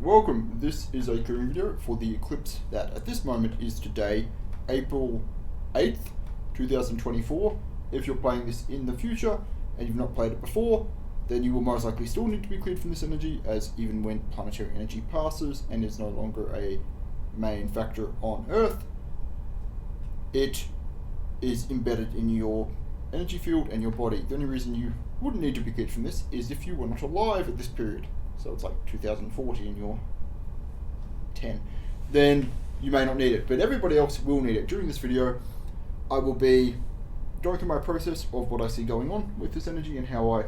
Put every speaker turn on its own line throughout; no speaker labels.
Welcome, this is a clearing video for the Eclipse that at this moment is today, April 8th, 2024. If you're playing this in the future and you've not played it before, then you will most likely still need to be cleared from this energy, as even when planetary energy passes and is no longer a main factor on Earth, it is embedded in your energy field and your body. The only reason you wouldn't need to be cleared from this is if you were not alive at this period. So it's like 2040 and you're 10, then you may not need it, but everybody else will need it. During this video, I will be going through my process of what I see going on with this energy and how I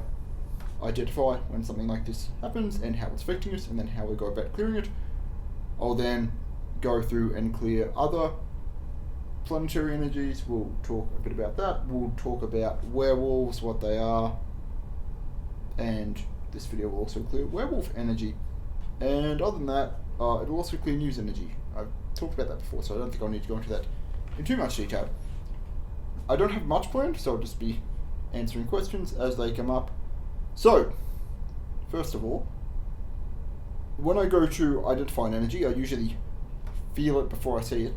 identify when something like this happens and how it's affecting us, and then how we go about clearing it. I'll then go through and clear other planetary energies. We'll talk a bit about that. We'll talk about werewolves, what they are, and this video will also clear werewolf energy, and other than that, it'll also clear news energy. I've talked about that before, so I don't think I'll need to go into that in too much detail. I don't have much planned, so I'll just be answering questions as they come up. So, first of all, when I go to identify an energy, I usually feel it before I see it.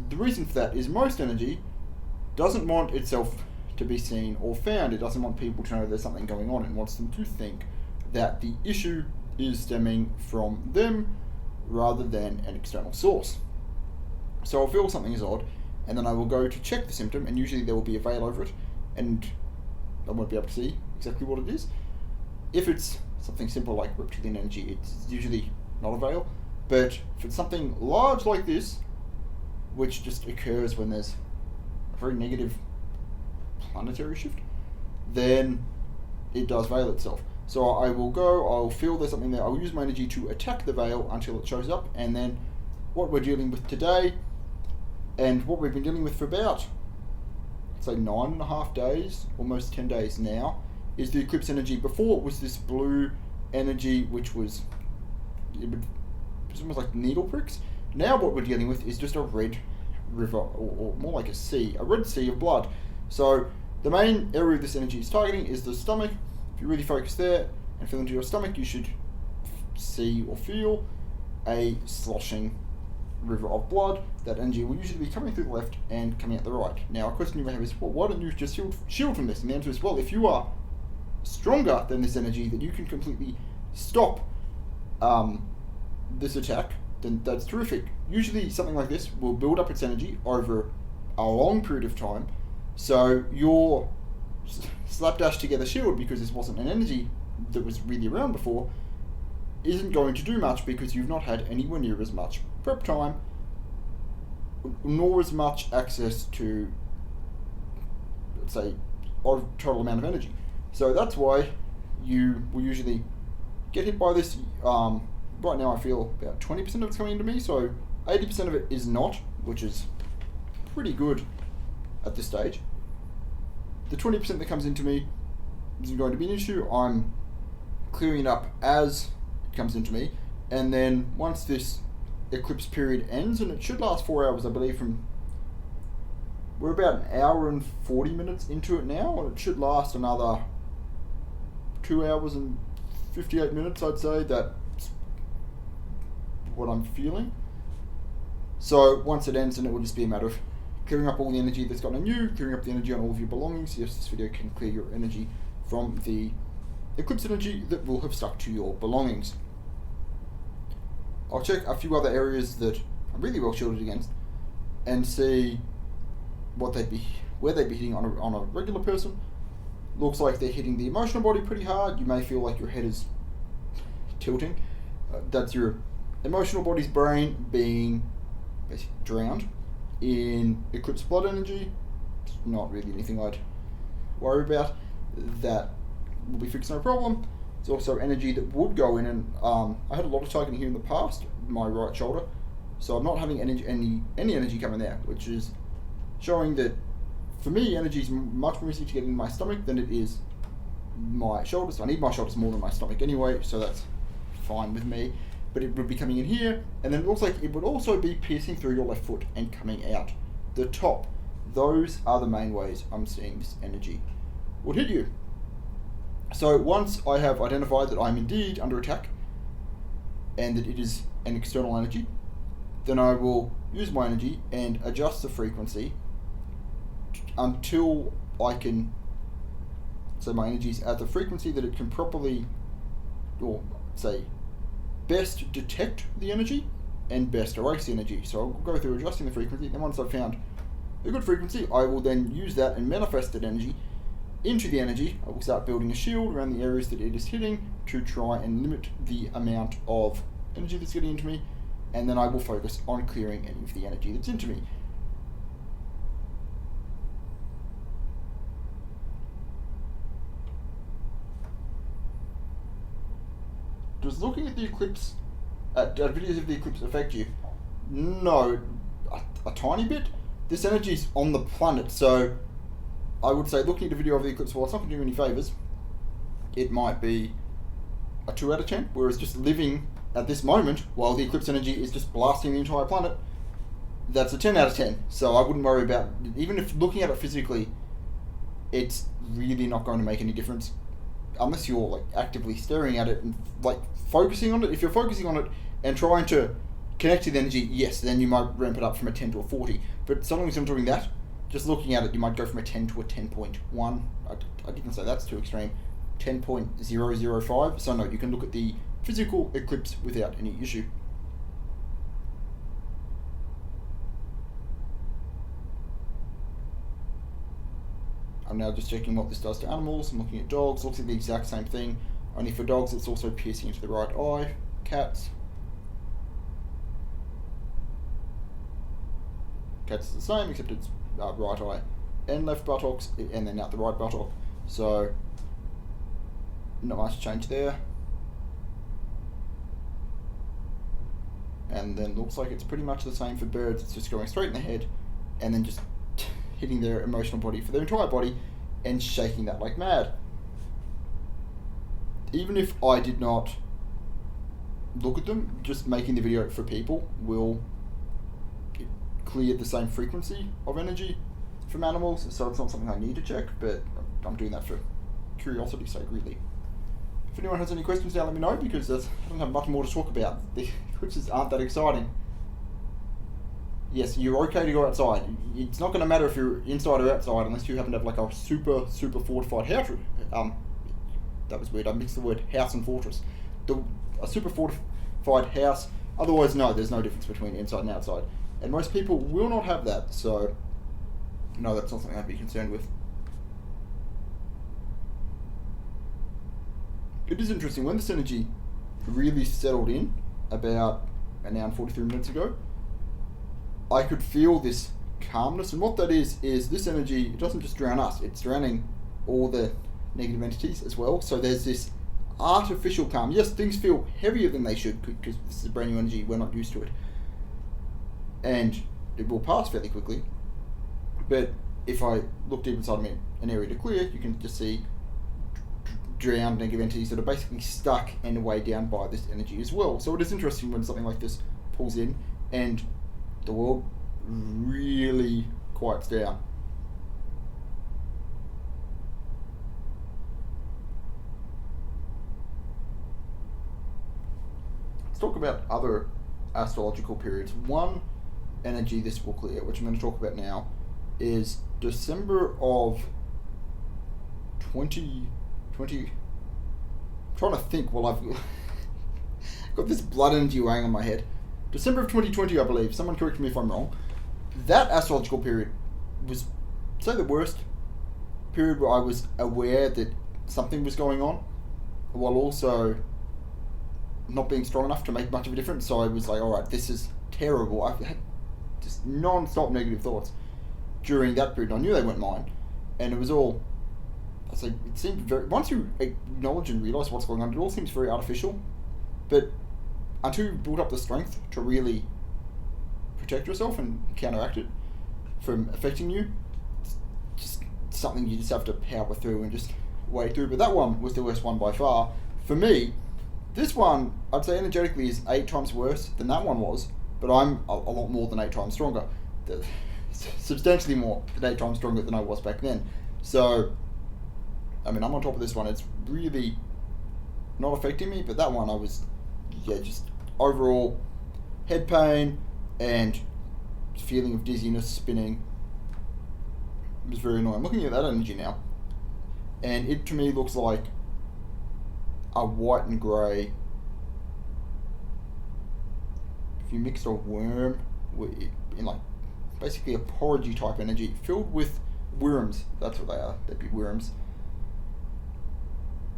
The reason for that is most energy doesn't want itself to be seen or found. It doesn't want people to know there's something going on, and wants them to think that the issue is stemming from them rather than an external source. So I'll feel something is odd, and then I will go to check the symptom, and usually there will be a veil over it, and I won't be able to see exactly what it is. If it's something simple like reptilian energy, it's usually not a veil, but if it's something large like this, which just occurs when there's a very negative planetary shift, then it does veil itself. So I will go, I'll feel there's something there, I'll use my energy to attack the veil until it shows up, and then what we're dealing with today, and what we've been dealing with for about, let's say 9.5 days, almost 10 days now, is the eclipse energy. Before it was this blue energy, which was, it was almost like needle pricks. Now what we're dealing with is just a red river, or more like a red sea of blood. So the main area of this energy is targeting is the stomach. If you really focus there and feel into your stomach, you should see or feel a sloshing river of blood. That energy will usually be coming through the left and coming out the right. Now a question you may have is, well, why don't you just shield from this? And the answer is, well, if you are stronger than this energy, then you can completely stop this attack, then that's terrific. Usually something like this will build up its energy over a long period of time. So your slapdash together shield, because this wasn't an energy that was really around before, isn't going to do much, because you've not had anywhere near as much prep time, nor as much access to, let's say, a total amount of energy. So that's why you will usually get hit by this. Right now I feel about 20% of it's coming into me, so 80% of it is not, which is pretty good at this stage. The 20% that comes into me isn't going to be an issue. I'm clearing it up as it comes into me, and then once this eclipse period ends, and it should last 4 hours, I believe, we're about 1 hour and 40 minutes into it now, and it should last another 2 hours and 58 minutes, I'd say. That's what I'm feeling. So once it ends, then it will just be a matter of clearing up all the energy that's gotten on you, clearing up the energy on all of your belongings. Yes, this video can clear your energy from the eclipse energy that will have stuck to your belongings. I'll check a few other areas that are really well shielded against and see where they'd be hitting on a regular person. Looks like they're hitting the emotional body pretty hard. You may feel like your head is tilting. That's your emotional body's brain being basically drowned in eclipse blood energy. It's not really anything I'd worry about. That will be fixed, no problem. It's also energy that would go in, and I had a lot of targeting here in the past, my right shoulder, so I'm not having any energy coming there, which is showing that for me energy is much more easy to get in my stomach than it is my shoulders. I need my shoulders more than my stomach anyway, so that's fine with me. But it would be coming in here, and then it looks like it would also be piercing through your left foot and coming out the top. Those are the main ways I'm seeing this energy would hit you. So once I have identified that I'm indeed under attack, and that it is an external energy, then I will use my energy and adjust the frequency until I can, so my energy is at the frequency that it can properly, or say, best detect the energy and best erase the energy. So I'll go through adjusting the frequency, and once I've found a good frequency, I will then use that and manifest that energy into the energy. I will start building a shield around the areas that it is hitting to try and limit the amount of energy that's getting into me, and then I will focus on clearing any of the energy that's into me. Does looking at the eclipse, videos of the eclipse affect you? No, a tiny bit. This energy is on the planet, so I would say looking at a video of the eclipse, while it's not going to do any favours, it might be a 2 out of 10, whereas just living at this moment, while the eclipse energy is just blasting the entire planet, that's a 10 out of 10. So I wouldn't worry about, even if looking at it physically, it's really not going to make any difference. Unless you're like actively staring at it and like focusing on it. If you're focusing on it and trying to connect to the energy, yes, then you might ramp it up from a 10 to a 40. But so long as I'm doing that, just looking at it, you might go from a 10 to a 10.1. I didn't say that's too extreme. 10.005. So no, you can look at the physical eclipse without any issue. I'm now just checking what this does to animals. I'm looking at dogs. Looks like the exact same thing. Only for dogs, it's also piercing into the right eye. Cats. Cats is the same, except it's right eye and left buttocks, and then out the right buttock. So, not much change there. And then looks like it's pretty much the same for birds. It's just going straight in the head, and then just hitting their emotional body for their entire body and shaking that like mad. Even if I did not look at them, just making the video for people will clear the same frequency of energy from animals, so it's not something I need to check, but I'm doing that for curiosity's sake, really. If anyone has any questions now, let me know, because I don't have much more to talk about. The eclipses aren't that exciting. Yes, you're okay to go outside. It's not going to matter if you're inside or outside unless you happen to have like a super fortified house. That was weird. I mixed the word house and fortress. A super fortified house. Otherwise, no, there's no difference between inside and outside. And most people will not have that. So, no, that's not something I'd be concerned with. It is interesting. When this energy really settled in about an hour and 43 minutes ago, I could feel this calmness, and what that is this energy, it doesn't just drown us, it's drowning all the negative entities as well. So there's this artificial calm. Yes, things feel heavier than they should because this is brand new energy, we're not used to it. And it will pass fairly quickly. But if I look deep inside me, an area to clear, you can just see drowned negative entities that are basically stuck and weighed down by this energy as well. So it is interesting when something like this pulls in and the world really quiets down. Let's talk about other astrological periods. One energy this will clear, which I'm going to talk about now, is December of 2020. I'm trying to think while I've got this blood energy weighing on my head. December of 2020, I believe. Someone correct me if I'm wrong. That astrological period was, say, the worst period where I was aware that something was going on, while also not being strong enough to make much of a difference. So I was like, all right, this is terrible. I've had just non-stop negative thoughts during that period. I knew they weren't mine, and it was all, I say, it seemed very, once you acknowledge and realise what's going on, it all seems very artificial. But until you build up the strength to really protect yourself and counteract it from affecting you, it's just something you just have to power through and just wade through. But that one was the worst one by far. For me, this one, I'd say energetically is 8 times worse than that one was, but I'm a lot more than 8 times stronger. Substantially more than 8 times stronger than I was back then. So, I mean, I'm on top of this one. It's really not affecting me, but that one I was, just overall head pain and feeling of dizziness, spinning. It was very annoying. I'm looking at that energy now, and it to me looks like a white and grey. If you mixed a worm in like basically a porridgey type energy filled with worms, that's what they are. They'd be worms.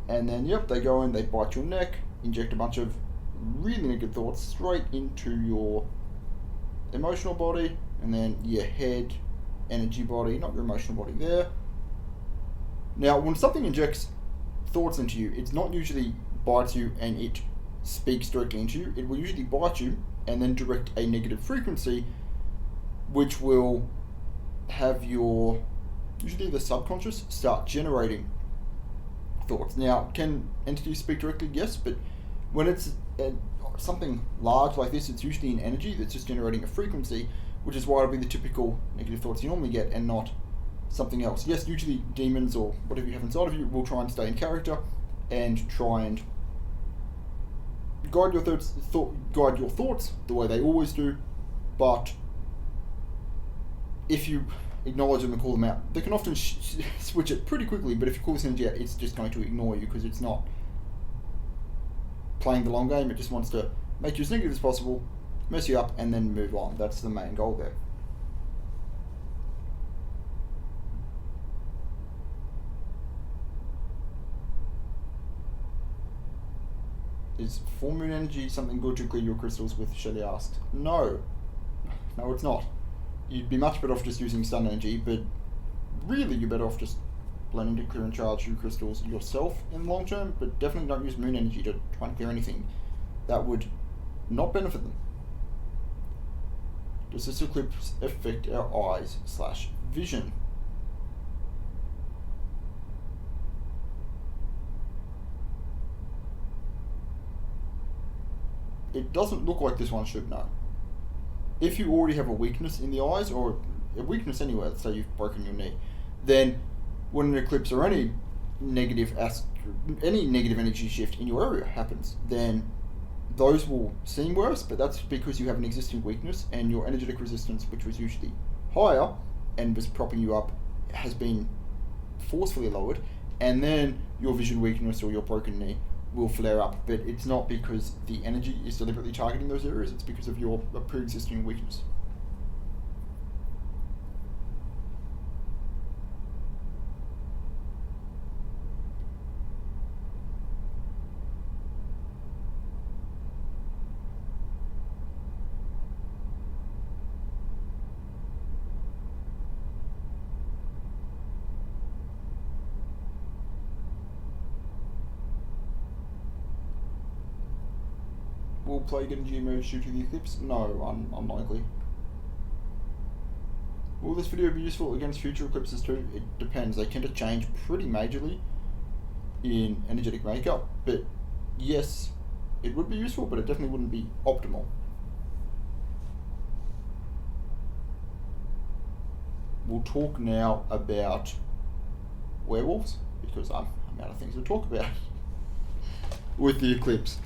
And then yep, they go in, they bite your neck, inject a bunch of really negative thoughts straight into your emotional body, and then your head energy body, not your emotional body there. Now, when something injects thoughts into you, it's not usually bites you and it speaks directly into you. It will usually bite you and then direct a negative frequency, which will have your, usually the subconscious, start generating thoughts. Now, can entities speak directly? Yes, but when it's something large like this, it's usually an energy that's just generating a frequency, which is why it'll be the typical negative thoughts you normally get and not something else. Yes, usually demons or whatever you have inside of you will try and stay in character and try and guide your thoughts the way they always do, but if you acknowledge them and call them out, they can often switch it pretty quickly. But if you call this energy out, it's just going to ignore you because it's not playing the long game. It just wants to make you as negative as possible, mess you up, and then move on. That's the main goal there. Is full moon energy something good to clear your crystals with? Shelley asked. No, it's not. You'd be much better off just using stun energy, but really you're better off just learning to clear and charge your crystals yourself in the long term, but definitely don't use moon energy to try and clear anything. That would not benefit them. Does this eclipse affect our eyes/vision? It doesn't look like this one should, no. If you already have a weakness in the eyes, or a weakness anywhere, let's say you've broken your knee, then when an eclipse or any negative energy shift in your area happens, then those will seem worse, but that's because you have an existing weakness and your energetic resistance, which was usually higher and was propping you up, has been forcefully lowered, and then your vision weakness or your broken knee will flare up. But it's not because the energy is deliberately targeting those areas, it's because of your pre-existing weakness. Will plague energy emerge due to the eclipse? No, unlikely. Will this video be useful against future eclipses too? It depends. They tend to change pretty majorly in energetic makeup, but yes, it would be useful, but it definitely wouldn't be optimal. We'll talk now about werewolves, because I'm out of things to talk about with the eclipse.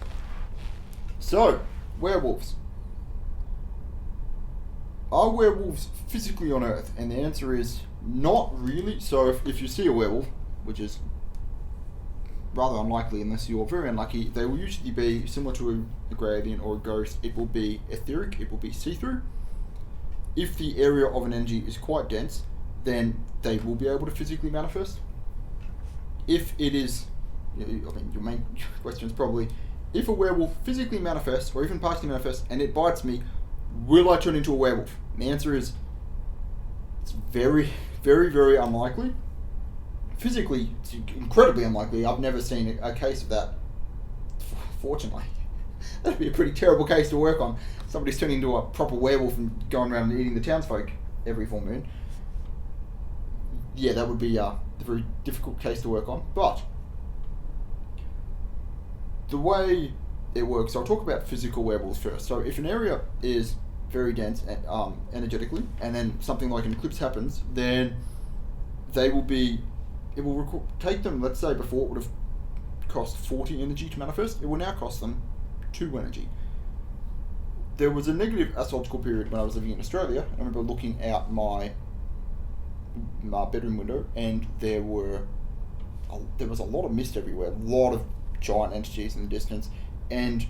So, werewolves. Are werewolves physically on Earth? And the answer is not really. So if you see a werewolf, which is rather unlikely unless you're very unlucky, they will usually be similar to a grey alien or a ghost. It will be etheric, it will be see-through. If the area of an energy is quite dense, then they will be able to physically manifest. If it is, your main question is probably, if a werewolf physically manifests, or even partially manifests, and it bites me, will I turn into a werewolf? And the answer is, it's very, very, very unlikely. Physically, it's incredibly unlikely. I've never seen a case of that, fortunately. That'd be a pretty terrible case to work on. Somebody's turning into a proper werewolf and going around and eating the townsfolk every full moon. Yeah, that would be a very difficult case to work on, but the way it works, I'll talk about physical werewolves first. So if an area is very dense and energetically, and then something like an eclipse happens, then they will be, it will take them, let's say before it would have cost 40 energy to manifest, it will now cost them 2 energy. there was a negative astrological period when I was living in Australia. I remember looking out my bedroom window, and there was a lot of mist everywhere, a lot of giant entities in the distance, and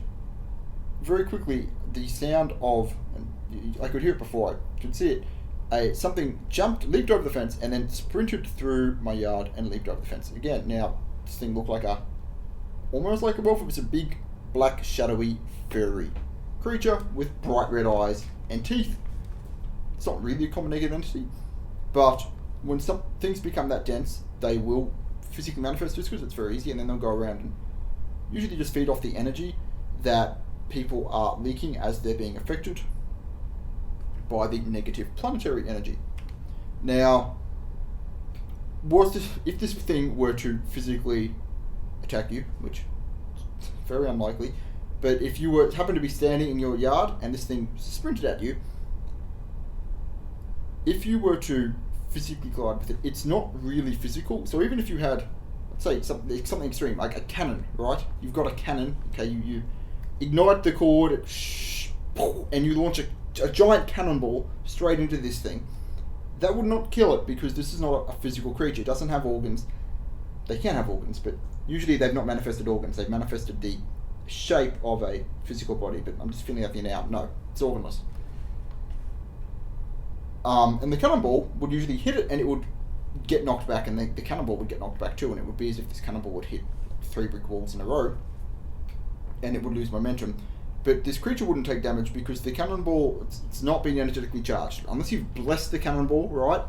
very quickly the sound of, and I could hear it before I could see it, something leaped over the fence, and then sprinted through my yard and leaped over the fence again. Now, this thing looked almost like a werewolf. It was a big, black, shadowy, furry creature with bright red eyes and teeth. It's not really a common negative entity, but when some things become that dense, they will physically manifest just because it's very easy, and then they'll go around and usually just feed off the energy that people are leaking as they're being affected by the negative planetary energy. Now, if this thing were to physically attack you, which is very unlikely, but if you happened to be standing in your yard and this thing sprinted at you, if you were to physically collide with it, it's not really physical. So even if you had, let's say, something extreme, like a cannon, right? You've got a cannon, okay, you ignite the cord, and you launch a giant cannonball straight into this thing. That would not kill it, because this is not a physical creature. It doesn't have organs. They can have organs, but usually they've not manifested organs. They've manifested the shape of a physical body, but I'm just feeling out the now. No, it's organless. And the cannonball would usually hit it, and it would get knocked back, and the cannonball would get knocked back too, and it would be as if this cannonball would hit 3 brick walls in a row, and it would lose momentum. But this creature wouldn't take damage because the cannonball, it's not being energetically charged. Unless you've blessed the cannonball, right,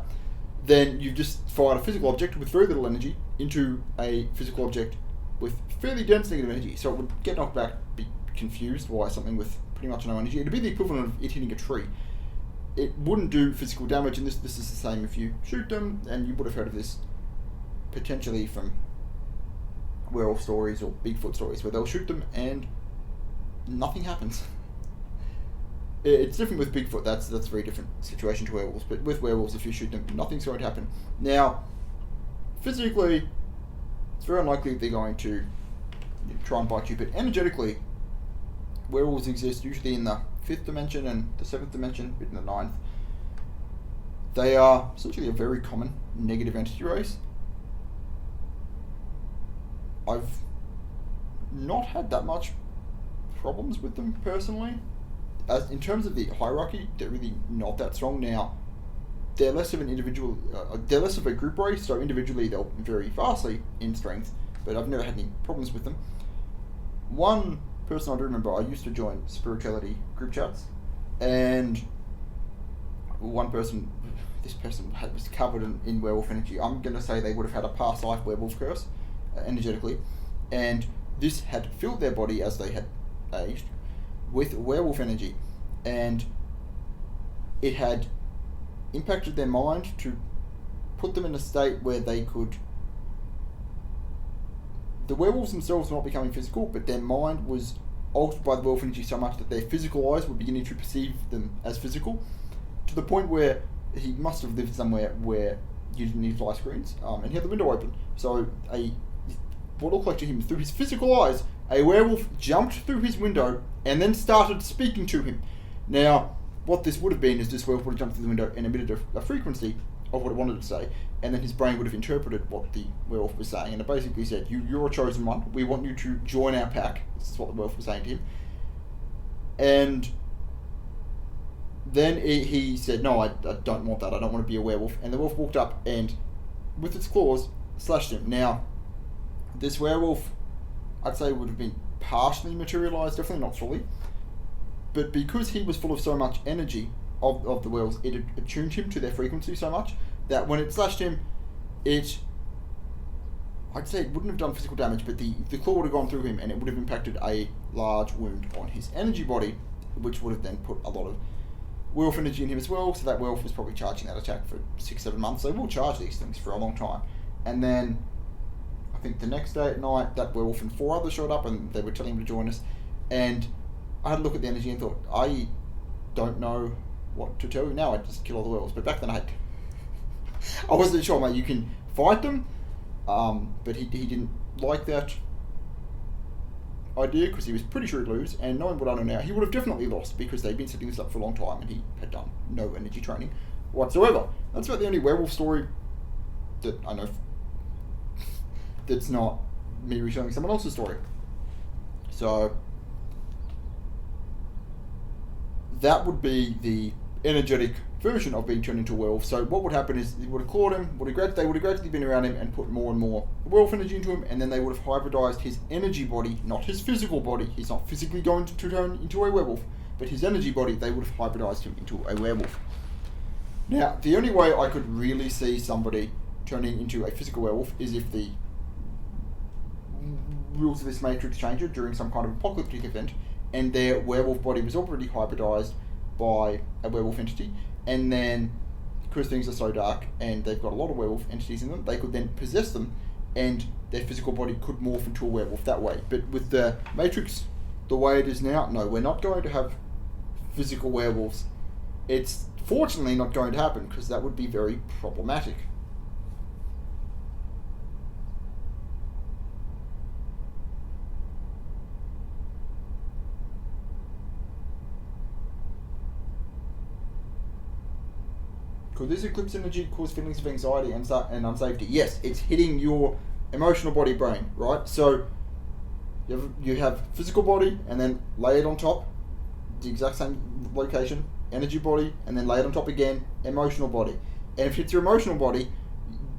then you've just fired a physical object with very little energy into a physical object with fairly dense negative energy. So it would get knocked back, be confused why something with pretty much no energy. It would be the equivalent of it hitting a tree. It wouldn't do physical damage, and this is the same if you shoot them, and you would have heard of this potentially from werewolf stories or Bigfoot stories, where they'll shoot them and nothing happens. It's different with Bigfoot. That's a very different situation to werewolves. But with werewolves, if you shoot them, nothing's going to happen. Now, physically, it's very unlikely they're going to try and bite you. But energetically, werewolves exist usually in the 5th dimension and the 7th dimension, but in the 9th. They are essentially a very common negative entity race. I've not had that much problems with them personally. As in terms of the hierarchy, they're really not that strong. Now, they're less of an individual, they're less of a group race, so individually they'll vary vastly in strength, but I've never had any problems with them. One person I do remember, I used to join spirituality group chats, and this person was covered in werewolf energy. I'm going to say they would have had a past life werewolf curse, energetically, and this had filled their body as they had aged with werewolf energy, and it had impacted their mind to put them in a state where they could, the werewolves themselves were not becoming physical, but their mind was altered by the werewolf energy so much that their physical eyes were beginning to perceive them as physical, to the point where he must have lived somewhere where you didn't need fly screens, and he had the window open, so what looked like to him through his physical eyes, a werewolf jumped through his window and then started speaking to him. Now, what this would have been is this werewolf would have jumped through the window and emitted a frequency of what it wanted to say, and then his brain would have interpreted what the werewolf was saying, and it basically said, you're a chosen one, we want you to join our pack. This is what the werewolf was saying to him. And then he said, no, I don't want that, I don't want to be a werewolf. And the wolf walked up and, with its claws, slashed him. Now, this werewolf, I'd say, would have been partially materialised, definitely not fully. But because he was full of so much energy of the werewolves, it had attuned him to their frequency so much that when it slashed him, I'd say it wouldn't have done physical damage, but the claw would have gone through him and it would have impacted a large wound on his energy body, which would have then put a lot of werewolf energy in him as well. So that werewolf was probably charging that attack for 6-7 months. They will charge these things for a long time. And then I think the next day at night, that werewolf and 4 others showed up and they were telling him to join us. And I had a look at the energy and thought, I don't know what to tell you now. I'd just kill all the werewolves. But back then I wasn't sure, mate. You can fight them, but he didn't like that idea because he was pretty sure he'd lose, and knowing what I know now, he would have definitely lost because they'd been setting this up for a long time and he had done no energy training whatsoever. That's about the only werewolf story that I know that's not me retelling someone else's story. So that would be the energetic version of being turned into a werewolf. So what would happen is they would have clawed him, they would have gradually been around him and put more and more werewolf energy into him, and then they would have hybridized his energy body, not his physical body. He's not physically going to turn into a werewolf, but his energy body, they would have hybridized him into a werewolf. Now, the only way I could really see somebody turning into a physical werewolf is if the rules of this matrix change during some kind of apocalyptic event, and their werewolf body was already hybridized by a werewolf entity, and then because things are so dark and they've got a lot of werewolf entities in them, they could then possess them and their physical body could morph into a werewolf that way. But with the matrix the way it is now, no, we're not going to have physical werewolves. It's fortunately not going to happen because that would be very problematic. Could this eclipse energy cause feelings of anxiety and unsafety? Yes, it's hitting your emotional body brain, right? So you have physical body and then layered on top, the exact same location, energy body, and then layered on top again, emotional body. And if it's your emotional body,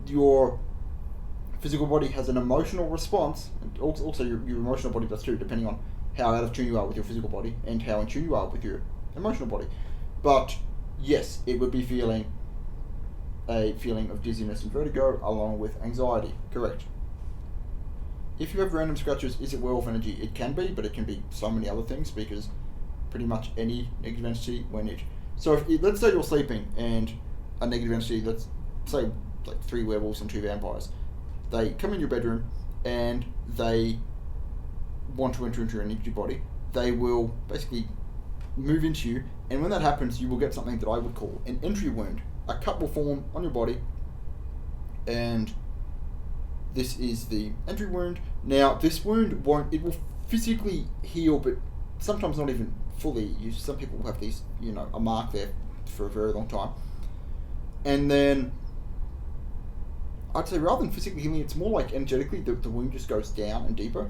your physical body has an emotional response, and also your emotional body does too, depending on how out of tune you are with your physical body and how in tune you are with your emotional body. But yes, it would be feeling a feeling of dizziness and vertigo along with anxiety. Correct. If you have random scratches, is it werewolf energy? It can be, but it can be so many other things because pretty much any negative entity when it... So if let's say you're sleeping and a negative entity, let's say like 3 werewolves and 2 vampires, they come in your bedroom and they want to enter into your energy body, they will basically move into you, and when that happens, you will get something that I would call an entry wound. A cut will form on your body, and this is the entry wound. Now, this wound it will physically heal, but sometimes not even fully. Some people will have these, a mark there for a very long time. And then, I'd say rather than physically healing, it's more like energetically, the wound just goes down and deeper.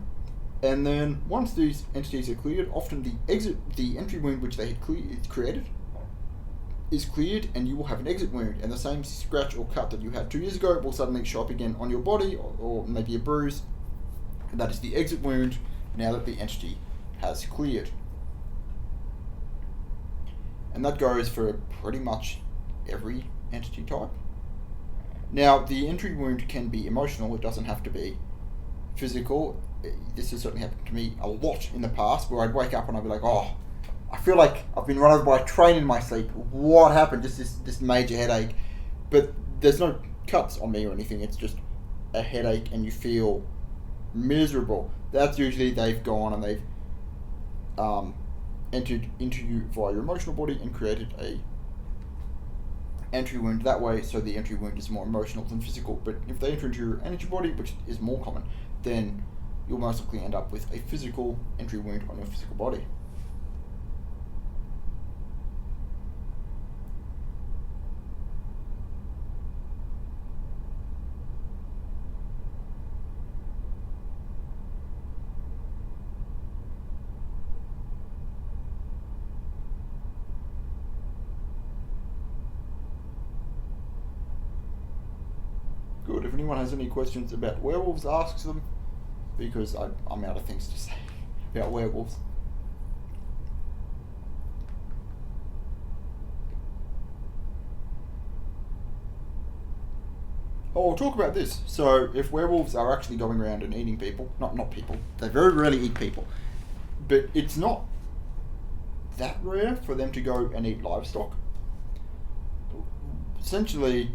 And then, once these entities are cleared, often the entry wound which they had created is cleared, and you will have an exit wound, and the same scratch or cut that you had 2 years ago will suddenly show up again on your body, or maybe a bruise. And that is the exit wound now that the entity has cleared. And that goes for pretty much every entity type. Now, the entry wound can be emotional, it doesn't have to be physical. This has certainly happened to me a lot in the past, where I'd wake up and I'd be like, oh, I feel like I've been run over by a train in my sleep. What happened? Just this major headache. But there's no cuts on me or anything. It's just a headache and you feel miserable. That's usually they've gone and they've entered into you via your emotional body and created a entry wound that way, so the entry wound is more emotional than physical. But if they enter into your energy body, which is more common, then you'll most likely end up with a physical entry wound on your physical body. Good. If anyone has any questions about werewolves, ask them, because I'm out of things to say about werewolves. Oh, we'll talk about this. So, if werewolves are actually going around and eating people, not people, they very rarely eat people, but it's not that rare for them to go and eat livestock. Essentially,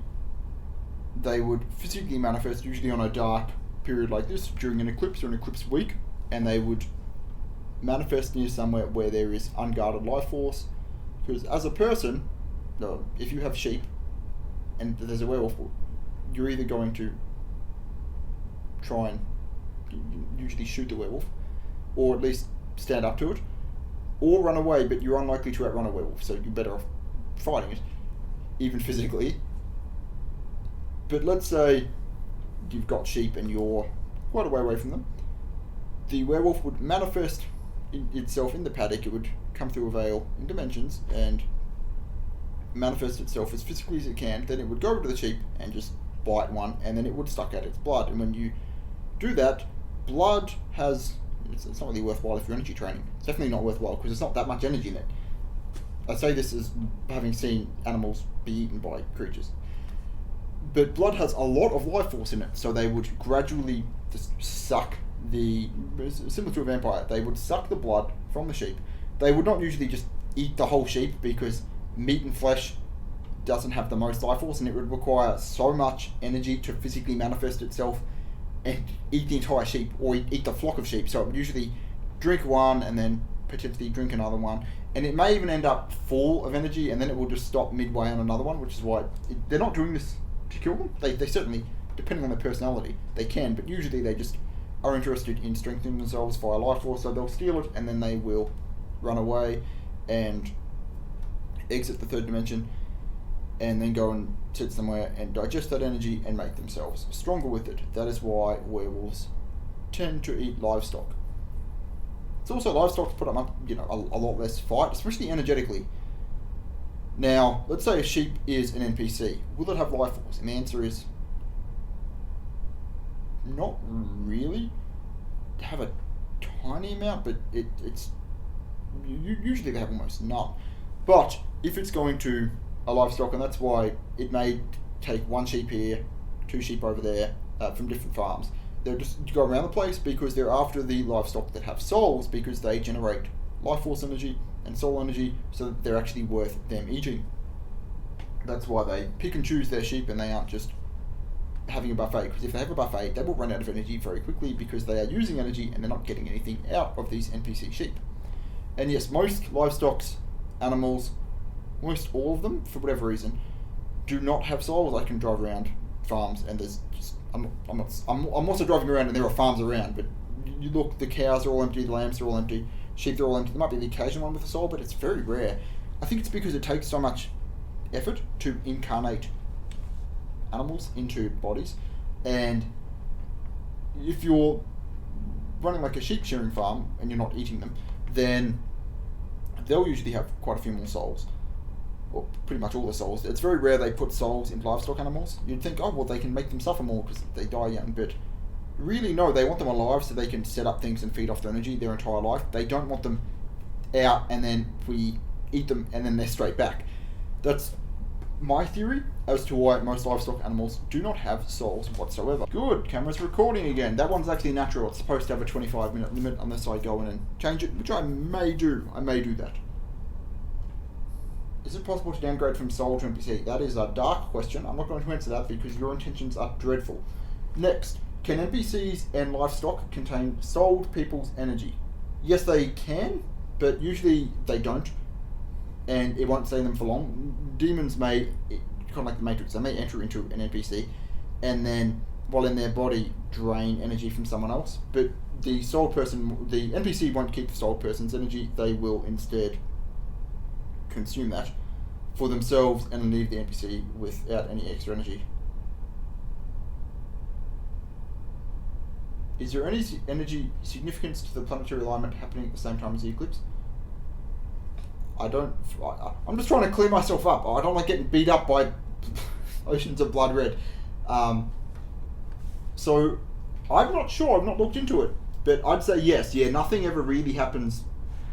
they would physically manifest usually on a dark period like this during an eclipse or an eclipse week, and they would manifest near somewhere where there is unguarded life force. Because as a person, if you have sheep and there's a werewolf, you're either going to try and usually shoot the werewolf, or at least stand up to it, or run away, but you're unlikely to outrun a werewolf, so you're better off fighting it, even physically. But let's say you've got sheep and you're quite a way away from them. The werewolf would manifest itself in the paddock. It would come through a veil in dimensions and manifest itself as physically as it can. Then it would go over to the sheep and just bite one, and then it would suck out its blood. And when you do that, blood has... It's not really worthwhile if you're energy training. It's definitely not worthwhile because there's not that much energy in it. I say this as having seen animals be eaten by creatures. But blood has a lot of life force in it, so they would gradually just suck similar to a vampire, they would suck the blood from the sheep. They would not usually just eat the whole sheep because meat and flesh doesn't have the most life force, and it would require so much energy to physically manifest itself and eat the entire sheep, or eat the flock of sheep. So it would usually drink one and then potentially drink another one, and it may even end up full of energy, and then it will just stop midway on another one, which is why they're not doing this to kill them. They certainly, depending on their personality, they can, but usually they just are interested in strengthening themselves via life force, so they'll steal it and then they will run away and exit the third dimension, and then go and sit somewhere and digest that energy and make themselves stronger with it. That is why werewolves tend to eat livestock. It's also livestock put up, a lot less fight, especially energetically. Now, let's say a sheep is an NPC. Will it have life force? And the answer is not really. Have a tiny amount, but it's usually they have almost none. But if it's going to a livestock, and that's why it may take one sheep here, two sheep over there, from different farms. They'll just go around the place because they're after the livestock that have souls, because they generate life force energy and soul energy, so that they're actually worth them eating. That's why they pick and choose their sheep, and they aren't just having a buffet, because if they have a buffet, they will run out of energy very quickly because they are using energy and they're not getting anything out of these NPC sheep. And yes, most livestock animals, most all of them, for whatever reason, do not have souls. I can drive around farms and there's just, I'm also driving around and there are farms around, but you look, the cows are all empty, the lambs are all empty, sheep are all empty. There might be the occasional one with a soul, but it's very rare. I think it's because it takes so much effort to incarnate animals into bodies, and if you're running like a sheep shearing farm and you're not eating them, then they'll usually have quite a few more souls, or pretty much all the souls. It's very rare they put souls in livestock animals. You'd think, oh well, they can make them suffer more because they die young, but really no, they want them alive so they can set up things and feed off their energy their entire life. They don't want them out and then we eat them and then they're straight back. That's my theory as to why most livestock animals do not have souls whatsoever. Good, camera's recording again. That one's actually natural. It's supposed to have a 25-minute limit unless I go in and change it, which I may do. I may do that. Is it possible to downgrade from soul to NPC? That is a dark question. I'm not going to answer that because your intentions are dreadful. Next, can NPCs and livestock contain souled people's energy? Yes, they can, but usually they don't, and it won't stay in them for long. Demons may, kind of like the Matrix, they may enter into an NPC and then, while in their body, drain energy from someone else. But the soul person, the NPC won't keep the soul person's energy. They will instead consume that for themselves and leave the NPC without any extra energy. Is there any energy significance to the planetary alignment happening at the same time as the eclipse? I'm just trying to clear myself up. I don't like getting beat up by oceans of blood red. So I'm not sure. I've not looked into it, but I'd say yes. Yeah, nothing ever really happens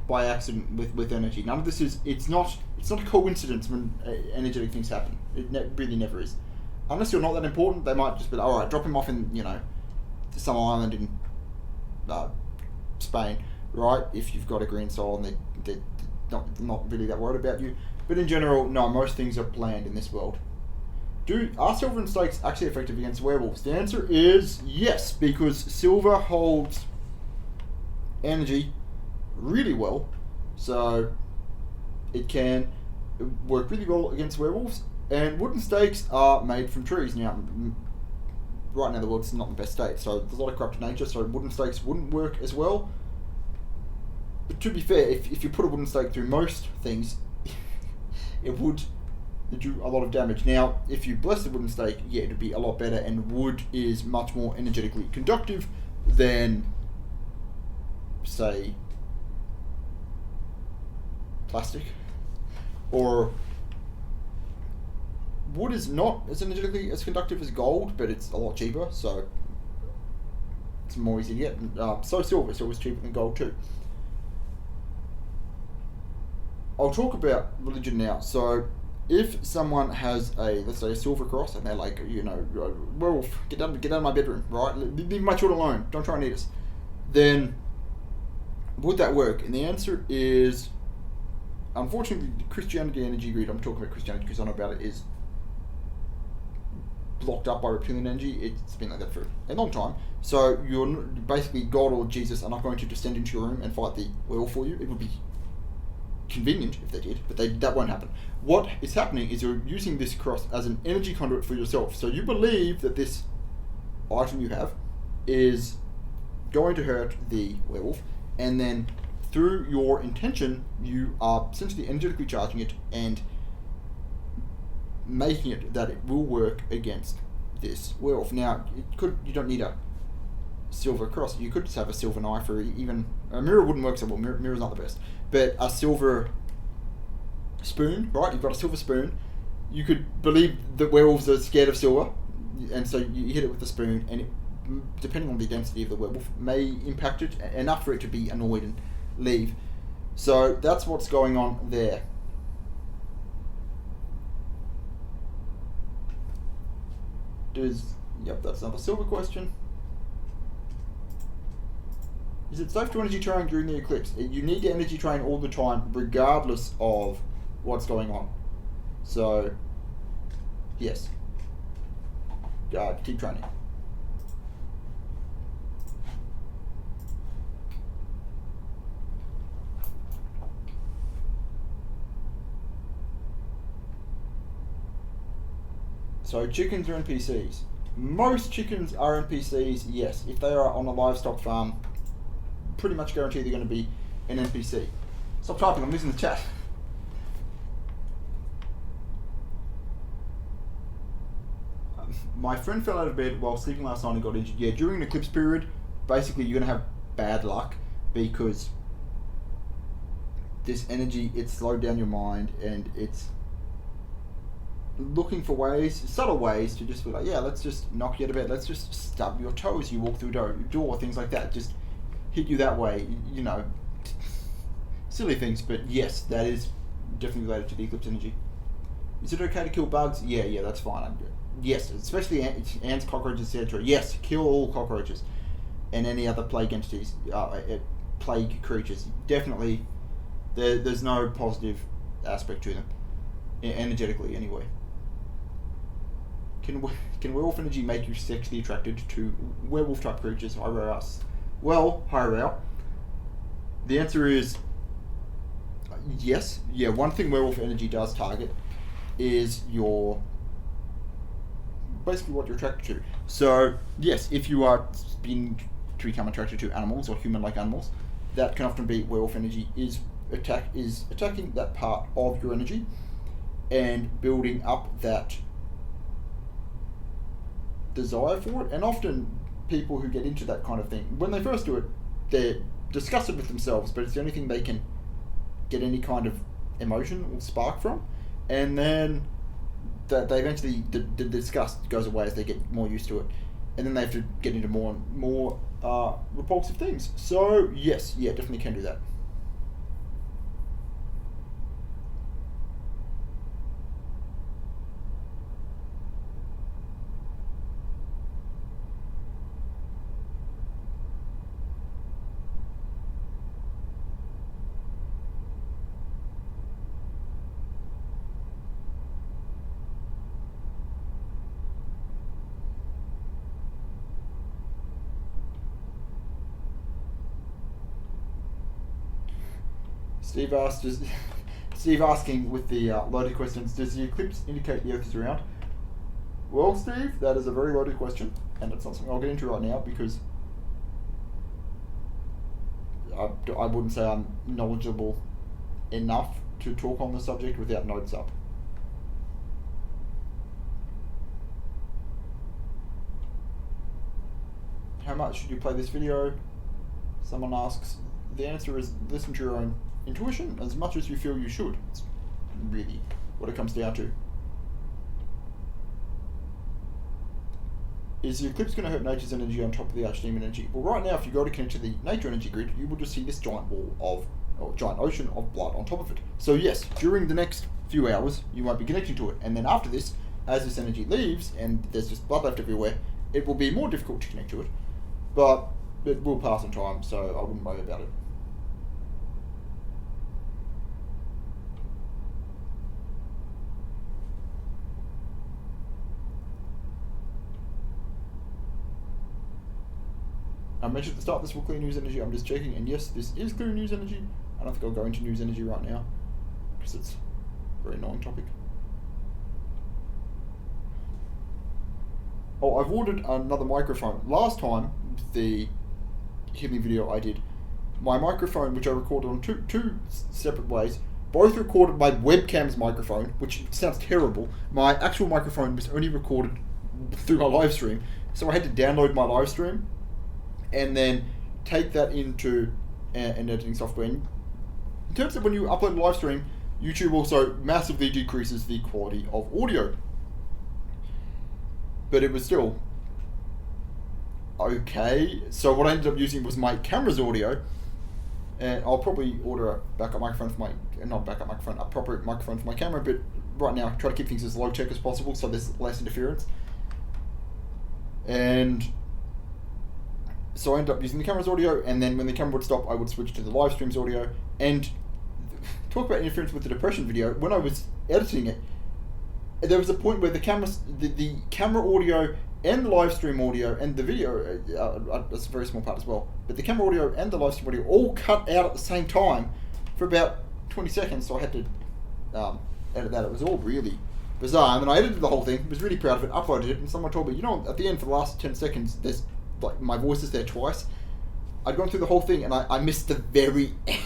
by accident with energy. None of this is. It's not a coincidence when energetic things happen. It really never is. Unless you're not that important, they might just be like, all right, drop him off in some island in Spain, right? If you've got a green soul and they're not really that worried about you. But in general, no, most things are planned in this world. Are silver and stakes actually effective against werewolves? The answer is yes, because silver holds energy really well, so it can work really well against werewolves. And wooden stakes are made from trees. Now, right now the world's not in the best state, so there's a lot of corrupted nature, so wooden stakes wouldn't work as well. But to be fair, if you put a wooden stake through most things, it would do a lot of damage. Now, if you bless the wooden stake, yeah, it'd be a lot better, and wood is much more energetically conductive than, say, plastic. Or wood is not as energetically as conductive as gold, but it's a lot cheaper, so it's more easy to get. So silver, silver's cheaper than gold too. I'll talk about religion now. So, if someone has let's say a silver cross, and they're like, werewolf, get out of my bedroom, right? Leave my children alone. Don't try and eat us. Then, would that work? And the answer is, unfortunately, the Christianity energy grid, I'm talking about Christianity because I know about it, is blocked up by reptilian energy. It's been like that for a long time. So, you're basically, God or Jesus are not going to descend into your room and fight the werewolf for you. It would be convenient if they did, but that won't happen. What is happening is you're using this cross as an energy conduit for yourself. So you believe that this item you have is going to hurt the werewolf, and then through your intention, you are essentially energetically charging it and making it that it will work against this werewolf. Now, you don't need a silver cross. You could just have a silver knife, or even a mirror wouldn't work so well. Mirror's not the best, but a silver spoon, right? You've got a silver spoon. You could believe that werewolves are scared of silver, and so you hit it with the spoon, and it, depending on the density of the werewolf, may impact it enough for it to be annoyed and leave. So that's what's going on there. That's another silver question. Is it safe to energy train during the eclipse? You need to energy train all the time, regardless of what's going on. So, yes. Keep training. So, chickens are NPCs. Most chickens are NPCs, yes. If they are on a livestock farm, pretty much guarantee they're going to be an NPC. Stop typing, I'm losing the chat. My friend fell out of bed while sleeping last night and got injured. Yeah, during an eclipse period, basically you're going to have bad luck because this energy, it slowed down your mind, and it's looking for ways, subtle ways, to just be like, yeah, let's just knock you out of bed, let's just stub your toes, you walk through a door, things like that, just hit you that way, silly things. But yes, that is definitely related to the eclipse energy. Is it okay to kill bugs? Yeah, that's fine. Yes, especially ants, cockroaches, etc. Yes, kill all cockroaches and any other plague entities, plague creatures. Definitely, there's no positive aspect to them, energetically anyway. Can werewolf energy make you sexually attracted to werewolf type creatures? Well, Hyrule, the answer is yes. Yeah, one thing werewolf energy does target is basically what you're attracted to. So, yes, if you are being to become attracted to animals or human-like animals, that can often be werewolf energy is attacking that part of your energy and building up that desire for it. And often people who get into that kind of thing, when they first do it, they're disgusted with themselves, but it's the only thing they can get any kind of emotion or spark from, and then that they eventually the disgust goes away as they get more used to it, and then they have to get into more and more repulsive things. So yes, definitely can do that. Steve asking with the loaded questions, does the eclipse indicate the Earth is round? Well, Steve, that is a very loaded question, and it's not something I'll get into right now because I wouldn't say I'm knowledgeable enough to talk on the subject without notes up. How much should you play this video? Someone asks. The answer is listen to your own intuition as much as you feel you should. It's really what it comes down to. Is the eclipse going to hurt nature's energy on top of the archdemon energy? Well, right now, if you go to connect to the nature energy grid, you will just see this giant wall of, or giant ocean of blood on top of it. So yes, during the next few hours, you won't be connecting to it. And then after this, as this energy leaves, and there's just blood left everywhere, it will be more difficult to connect to it. But it will pass in time, so I wouldn't worry about it. I mentioned at the start this will clear news energy. I'm just checking, and yes, this is clear news energy. I don't think I'll go into news energy right now because it's a very annoying topic. Oh, I've ordered another microphone. Last time, the healing video I did, my microphone, which I recorded on two separate ways, both recorded my webcam's microphone, which sounds terrible. My actual microphone was only recorded through my live stream, so I had to download my live stream and then take that into an editing software. And in terms of when you upload a live stream, YouTube also massively decreases the quality of audio. But it was still okay. So what I ended up using was my camera's audio, and I'll probably order a backup microphone for my, not backup microphone, a proper microphone for my camera, but right now I try to keep things as low tech as possible so there's less interference. And so I ended up using the camera's audio, and then when the camera would stop, I would switch to the live stream's audio. And talk about interference with the depression video, when I was editing it, there was a point where the camera audio and the live stream audio and the video, that's a very small part as well, but the camera audio and the live stream audio all cut out at the same time for about 20 seconds, so I had to edit that. It was all really bizarre, and then I edited the whole thing, was really proud of it, uploaded it, and someone told me, you know, at the end for the last 10 seconds, there's like my voice is there twice. I'd gone through the whole thing and I missed the very end.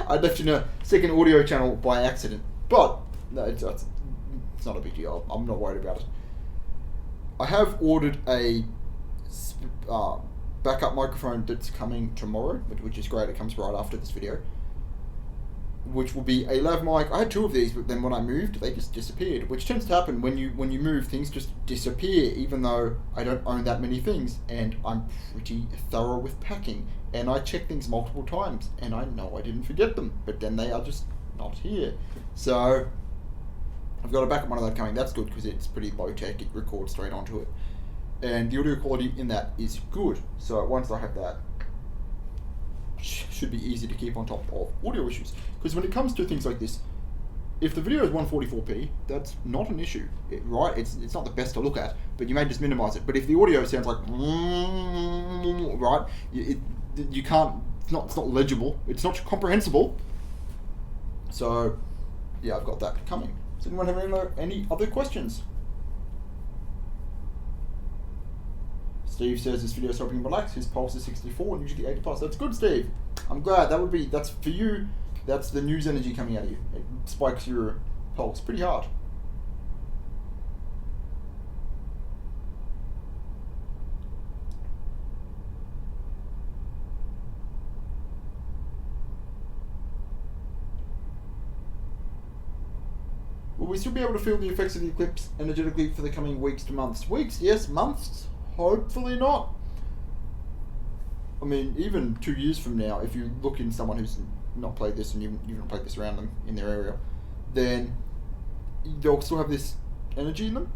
I left in a second audio channel by accident, but no, it's not a big deal. I'm not worried about it. I have ordered a backup microphone that's coming tomorrow, which is great. It comes right after this video, which will be a lav mic. I had two of these, but then when I moved, they just disappeared, which tends to happen when you move. Things just disappear, even though I don't own that many things, and I'm pretty thorough with packing, and I check things multiple times, and I know I didn't forget them, but then they are just not here. So I've got a backup one of that coming. That's good because it's pretty low tech. It records straight onto it, and the audio quality in that is good. So once I have that, should be easy to keep on top of audio issues. Because when it comes to things like this, if the video is 144p, that's not an issue, right? It's not the best to look at, but you may just minimize it. But if the audio sounds like right, you can't. It's not legible. It's not comprehensible. So yeah, I've got that coming. Does anyone have any other questions? Steve says this video is helping him relax. His pulse is 64 and usually 80 plus. That's good, Steve. I'm glad. That's for you. That's the news energy coming out of you. It spikes your pulse pretty hard. Will we still be able to feel the effects of the eclipse energetically for the coming weeks to months? Weeks, yes. Months, hopefully not. I mean, even 2 years from now, if you look in someone who's not played this and you've not played this around them in their area, then they'll still have this energy in them.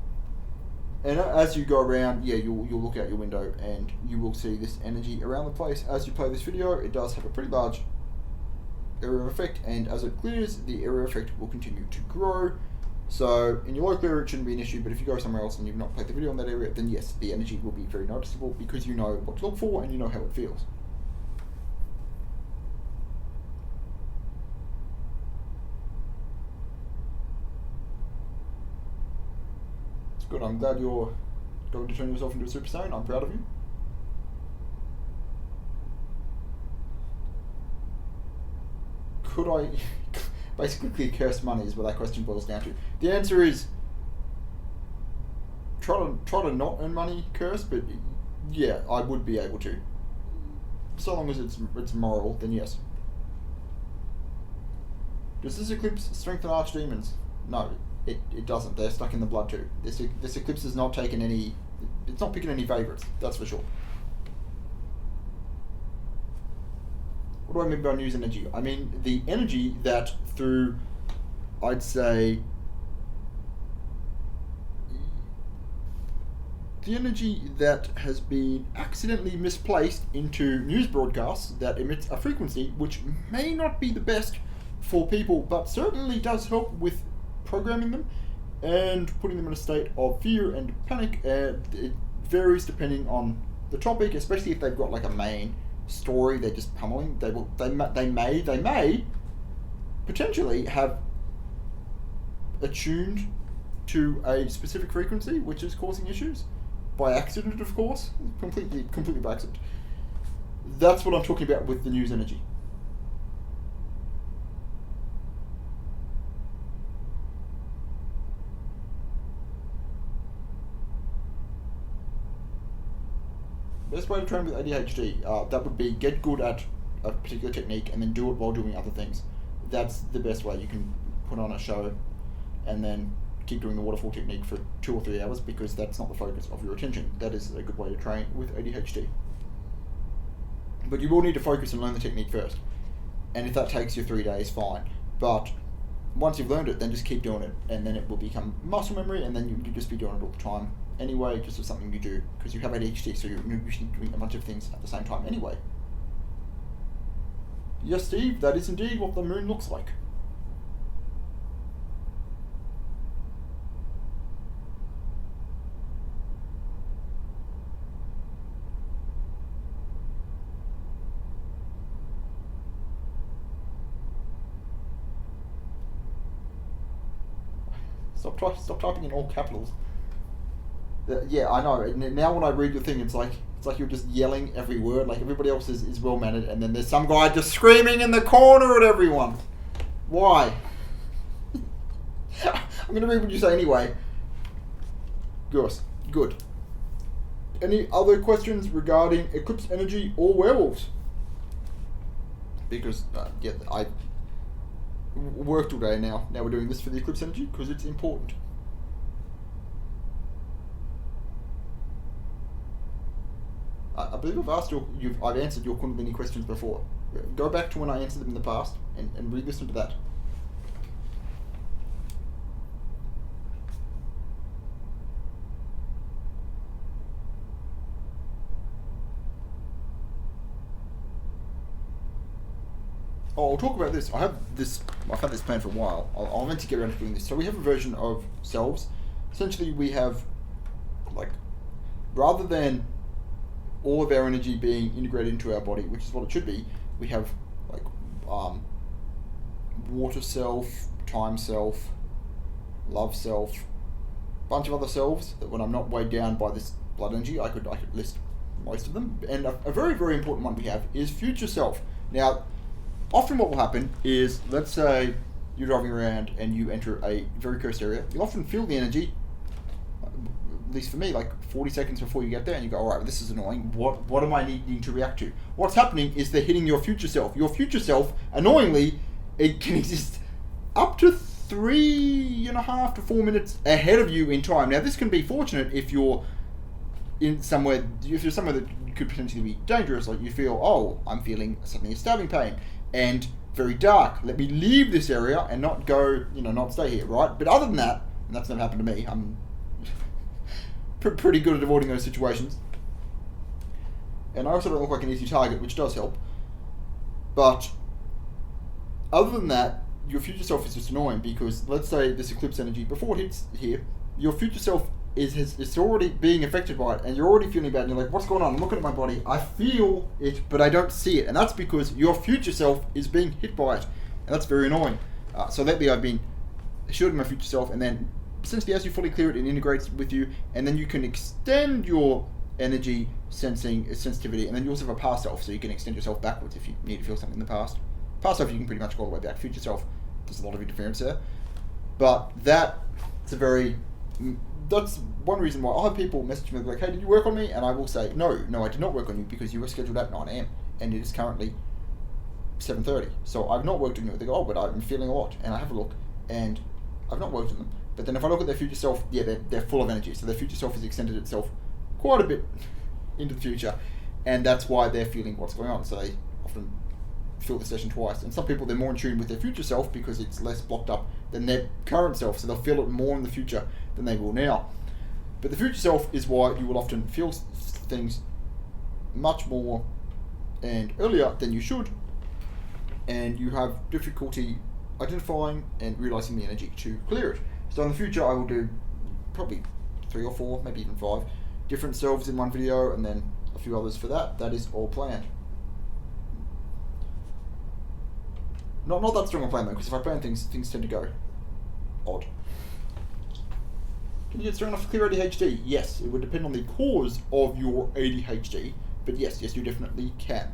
And as you go around, yeah, you'll look out your window and you will see this energy around the place. As you play this video, it does have a pretty large area of effect, and as it clears, the area of effect will continue to grow. So in your local area it shouldn't be an issue, but if you go somewhere else and you've not played the video in that area, then yes, the energy will be very noticeable because you know what to look for and you know how it feels. It's good. I'm glad you're going to turn yourself into a Super Saiyan. I'm proud of you. could I basically curse money is what that question boils down to. The answer is try to not earn money, curse, but yeah, I would be able to. So long as it's moral, then yes. Does this eclipse strengthen archdemons? No, it doesn't. They're stuck in the blood too. This eclipse is not taking any. It's not picking any favourites. That's for sure. What do I mean by news energy? I mean the energy that through, I'd say, the energy that has been accidentally misplaced into news broadcasts that emits a frequency which may not be the best for people, but certainly does help with programming them and putting them in a state of fear and panic. It varies depending on the topic, especially if they've got like a main story they're just pummeling. They may potentially have attuned to a specific frequency which is causing issues by accident, of course, completely by accident. That's what I'm talking about with the news energy. Best way to train with ADHD, that would be get good at a particular technique and then do it while doing other things. That's the best way. You can put on a show and then keep doing the waterfall technique for 2 or 3 hours, because that's not the focus of your attention. That is a good way to train with ADHD. But you will need to focus and learn the technique first. And if that takes you 3 days, fine. But once you've learned it, then just keep doing it, and then it will become muscle memory, and then you just be doing it all the time. Anyway, just as something you do, because you have ADHD, so you're usually doing a bunch of things at the same time anyway. Yes, Steve, that is indeed what the moon looks like. Stop typing in all capitals. Yeah, I know. Now when I read your thing, it's like you're just yelling every word. Like everybody else is well mannered, and then there's some guy just screaming in the corner at everyone. Why? I'm gonna read what you say anyway. Good. Any other questions regarding Eclipse energy or werewolves? Because I worked all day now. Now we're doing this for the Eclipse energy because it's important. I believe I've answered your Kundalini questions before. Go back to when I answered them in the past and re-listen to that. Oh, I'll talk about this. I've had this planned for a while. I'll meant to get around to doing this. So we have a version of selves. Essentially, we have, like, rather than all of our energy being integrated into our body, which is what it should be, we have, like, water self, time self, love self, a bunch of other selves that when I'm not weighed down by this blood energy, I could list most of them. And a very, very important one we have is future self. Now, often what will happen is, let's say you're driving around and you enter a very cursed area. You'll often feel the energy, at least for me, like 40 seconds before you get there, and you go, alright, this is annoying. What am I needing to react to? What's happening is they're hitting your future self. Your future self, annoyingly, it can exist up to 3.5 to 4 minutes ahead of you in time. Now, this can be fortunate if you're somewhere that could potentially be dangerous, like you feel, oh, I'm feeling suddenly a stabbing pain, and very dark. Let me leave this area and not go, not stay here, right? But other than that, and that's never happened to me, I'm pretty good at avoiding those situations. And I also don't look like an easy target, which does help. But other than that, your future self is just annoying, because let's say this eclipse energy, before it hits here, your future self is already being affected by it, and you're already feeling bad, and you're like, what's going on? I'm looking at my body, I feel it, but I don't see it. And that's because your future self is being hit by it, and that's very annoying. So lately I've been shielding my future self, and then essentially as you fully clear it, it integrates with you, and then you can extend your energy sensitivity, and then you also have a past self, so you can extend yourself backwards if you need to feel something in the past. Past self you can pretty much go all the way back. Future self, there's a lot of interference there. But that's one reason why I have people message me like, hey, did you work on me? And I will say, no, I did not work on you because you were scheduled at 9 a.m. and it is currently 7:30. So I've not worked on you. They go, oh, but I'm feeling a lot. And I have a look and I've not worked on them. But then if I look at their future self, yeah, they're full of energy. So their future self has extended itself quite a bit into the future. And that's why they're feeling what's going on. So they often feel the session twice. And some people, they're more in tune with their future self because it's less blocked up than their current self. So they'll feel it more in the future than they will now. But the future self is why you will often feel things much more and earlier than you should. And you have difficulty identifying and realizing the energy to clear it. So in the future, I will do probably 3 or 4, maybe even 5 different selves in one video, and then a few others for that. That is all planned. Not that strong a plan though, because if I plan things tend to go odd. Can you get strong enough to clear ADHD? Yes, it would depend on the cause of your ADHD, but yes, you definitely can.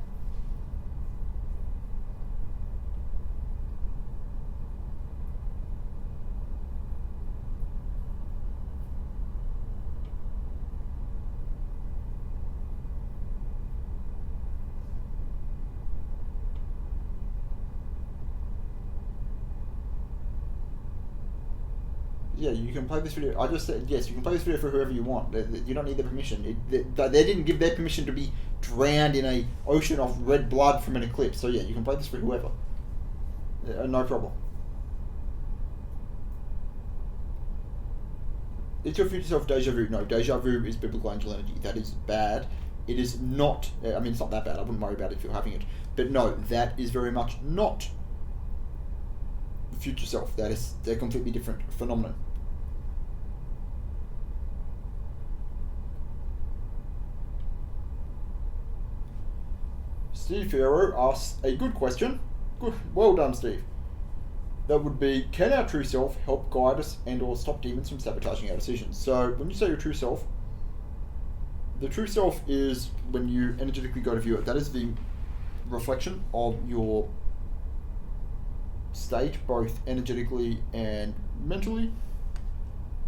Yeah, you can play this video. I just said, yes, you can play this video for whoever you want. You don't need their permission. They didn't give their permission to be drowned in a ocean of red blood from an eclipse. So yeah, you can play this for whoever. No problem. Is your future self deja vu? No, deja vu is biblical angel energy. That is bad. It is not, I mean, it's not that bad. I wouldn't worry about it if you're having it. But no, that is very much not the future self. That is a completely different phenomenon. Steve Farrow asks a good question. Good, well done, Steve. That would be, can our true self help guide us and or stop demons from sabotaging our decisions? So when you say your true self, the true self is when you energetically go to view it. That is the reflection of your state, both energetically and mentally.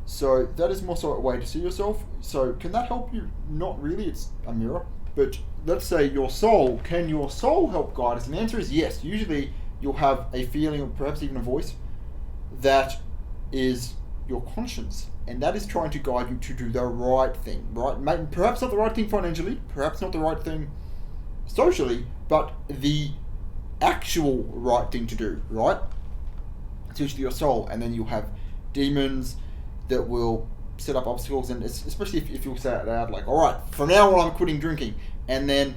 So that is more so a way to see yourself. So can that help you? Not really, it's a mirror. But let's say your soul, can your soul help guide us? And the answer is yes. Usually you'll have a feeling or perhaps even a voice that is your conscience. And that is trying to guide you to do the right thing, right? Perhaps not the right thing financially, perhaps not the right thing socially, but the actual right thing to do, right? It's usually your soul. And then you'll have demons that will set up obstacles, and especially if you'll say it out loud, like, all right, from now on I'm quitting drinking, and then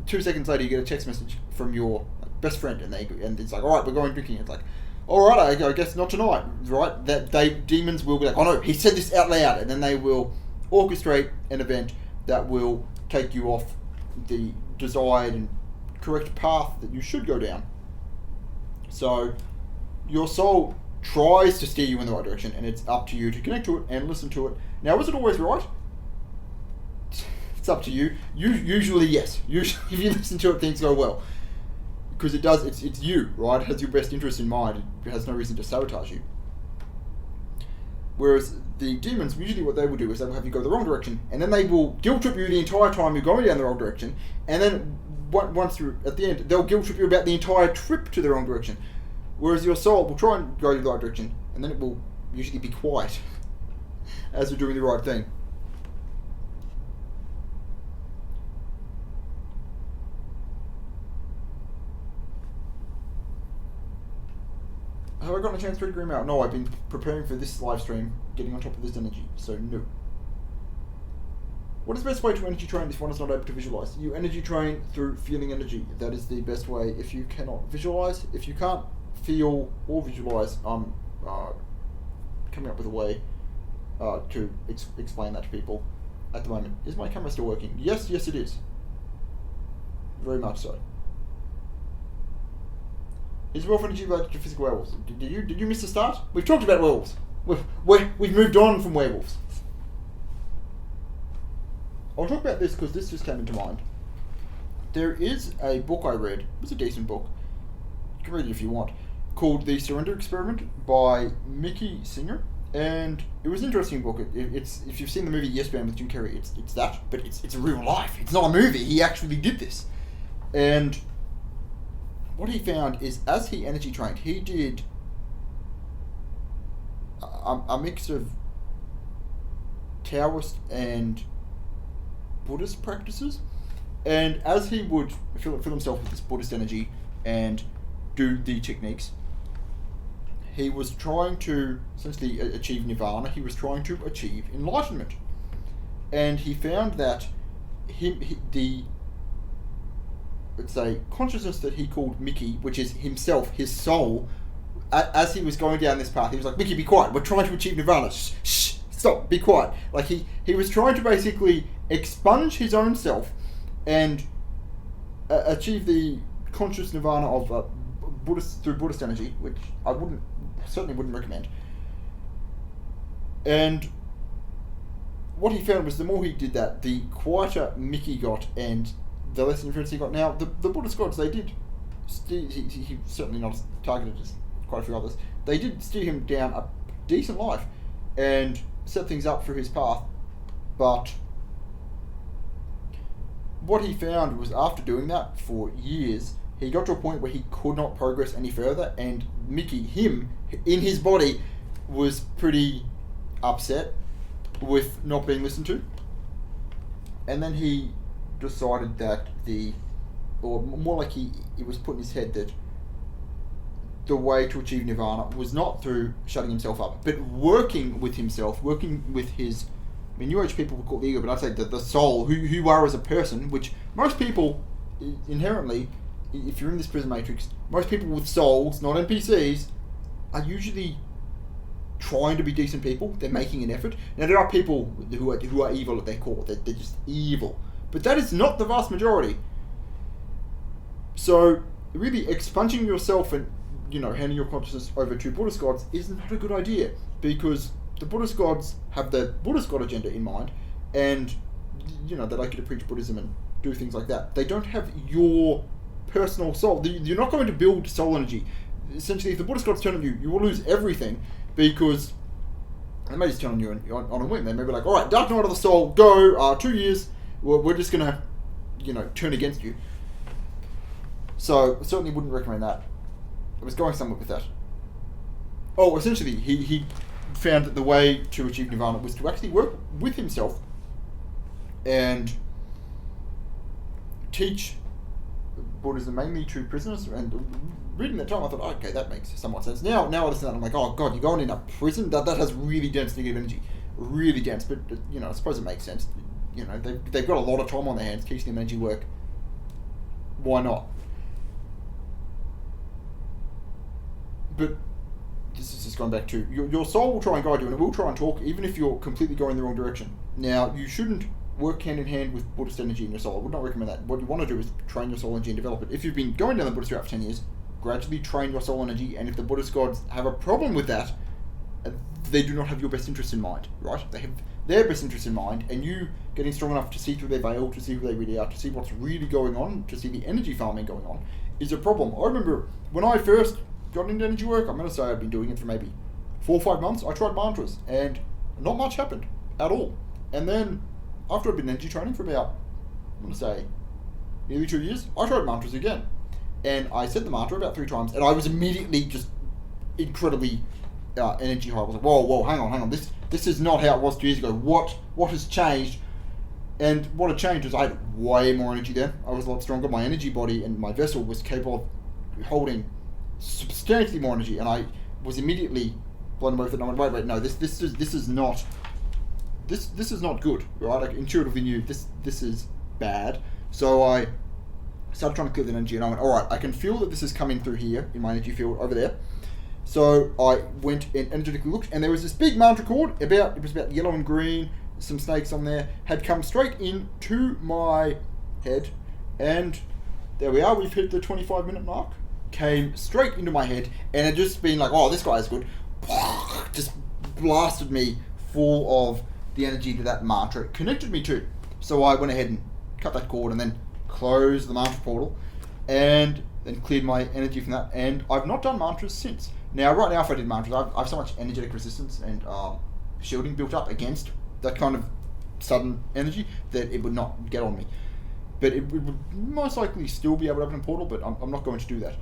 2 seconds later you get a text message from your best friend, and it's like, all right, we're going drinking. It's like, all right, I guess not tonight, right? Demons will be like, oh no, he said this out loud, and then they will orchestrate an event that will take you off the desired and correct path that you should go down. So your soul tries to steer you in the right direction, and it's up to you to connect to it and listen to it. Now, is it always right? It's up to you. Usually, yes. Usually, if you listen to it, things go well. Because it does, it's you, right? It has your best interest in mind. It has no reason to sabotage you. Whereas the demons, usually what they will do is they will have you go the wrong direction, and then they will guilt trip you the entire time you're going down the wrong direction, and then once you're at the end, they'll guilt trip you about the entire trip to the wrong direction. Whereas your soul will try and go the right direction, and then it will usually be quiet as you're doing the right thing. Have I gotten a chance to read your email? No, I've been preparing for this live stream, getting on top of this energy, so no. What is the best way to energy train if one is not able to visualize? You energy train through feeling energy. That is the best way. If you cannot visualize, if you can't feel or visualize, I'm coming up with a way to explain that to people at the moment. Is my camera still working? Yes, it is. Very much so. Is werewolf energy related to physical werewolves? Did you miss the start? We've talked about werewolves. We've moved on from werewolves. I'll talk about this because this just came into mind. There is a book I read. It was a decent book. can read it if you want, called The Surrender Experiment by Mickey Singer. And it was an interesting book. It's if you've seen the movie Yes Man with Jim Carrey, it's that, but it's real life. It's not a movie. He actually did this. And what he found is, as he energy trained, he did a mix of Taoist and Buddhist practices. And as he would fill himself with this Buddhist energy and do the techniques, he was trying to essentially achieve nirvana. He was trying to achieve enlightenment. And he found that the let's say consciousness that he called Mickey, which is himself, his soul, as he was going down this path, he was like, Mickey, be quiet, we're trying to achieve nirvana. Shh, stop, be quiet. Like he was trying to basically expunge his own self and achieve the conscious nirvana of Buddhist energy, which I certainly wouldn't recommend. And what he found was the more he did that, the quieter Mickey got and the less influence he got. Now, the Buddhist gods, they did, he certainly not as targeted as quite a few others, they did steer him down a decent life and set things up for his path. But what he found was, after doing that for years, he got to a point where he could not progress any further, and Mickey, him, in his body, was pretty upset with not being listened to. And then he decided that or more like he was put in his head that the way to achieve nirvana was not through shutting himself up, but working with himself, working with his, I mean, New Age people would call it the ego, but I'd say the soul, who you are as a person, which most people inherently, if you're in this prison matrix, most people with souls, not NPCs, are usually trying to be decent people. They're making an effort. Now, there are people who are evil at their core. They're just evil. But that is not the vast majority. So, really, expunging yourself and, handing your consciousness over to Buddhist gods is not a good idea, because the Buddhist gods have the Buddhist god agenda in mind, and, they like you to preach Buddhism and do things like that. They don't have your personal soul. You're not going to build soul energy. Essentially, if the Buddhist gods turn on you, you will lose everything, because they may just turn on you on a whim. They may be like, all right, Dark Night of the Soul, go, 2 years, we're just going to, turn against you. So, I certainly wouldn't recommend that. I was going somewhere with that. Oh, essentially, he found that the way to achieve nirvana was to actually work with himself and teach Buddhism mainly to prisoners. And reading that time, I thought, okay, that makes somewhat sense. Now I listen to that, I'm like, oh god, you're going in a prison? That has really dense negative energy. Really dense, but, I suppose it makes sense. They've got a lot of time on their hands, teaching them energy work. Why not? But this is just going back to, your soul will try and guide you, and it will try and talk, even if you're completely going the wrong direction. Now, you shouldn't work hand in hand with Buddhist energy in your soul. I would not recommend that. What you want to do is train your soul energy and develop it. If you've been going down the Buddhist route for 10 years, gradually train your soul energy, and if the Buddhist gods have a problem with that, they do not have your best interest in mind, right? They have their best interest in mind, and you getting strong enough to see through their veil, to see who they really are, to see what's really going on, to see the energy farming going on, is a problem. I remember when I first got into energy work, I'm going to say I'd been doing it for maybe 4 or 5 months. I tried mantras, and not much happened at all. And then, after I'd been energy training for about, I'm going to say, nearly 2 years, I tried mantras again. And I said the mantra about 3 times, and I was immediately just incredibly energy high. I was like, whoa, hang on. This is not how it was 2 years ago. What has changed? And what had changed was I had way more energy then. I was a lot stronger. My energy body and my vessel was capable of holding substantially more energy, and I was immediately blown away with it. And I went, wait, no, this is not good, right? I intuitively knew this is bad. So I started trying to clear the energy, and I went, all right, I can feel that this is coming through here in my energy field over there. So I went and energetically looked, and there was this big mantra cord it was about yellow and green, some snakes on there, had come straight into my head, and there we are, we've hit the 25-minute mark. Came straight into my head, and it just been like, oh, this guy is good. Just blasted me full of the energy that that mantra connected me to. So I went ahead and cut that cord and then closed the mantra portal, and then cleared my energy from that, and I've not done mantras since. Now, right now, if I did mantras, I have so much energetic resistance and shielding built up against that kind of sudden energy that it would not get on me. But it would most likely still be able to open a portal, but I'm not going to do that.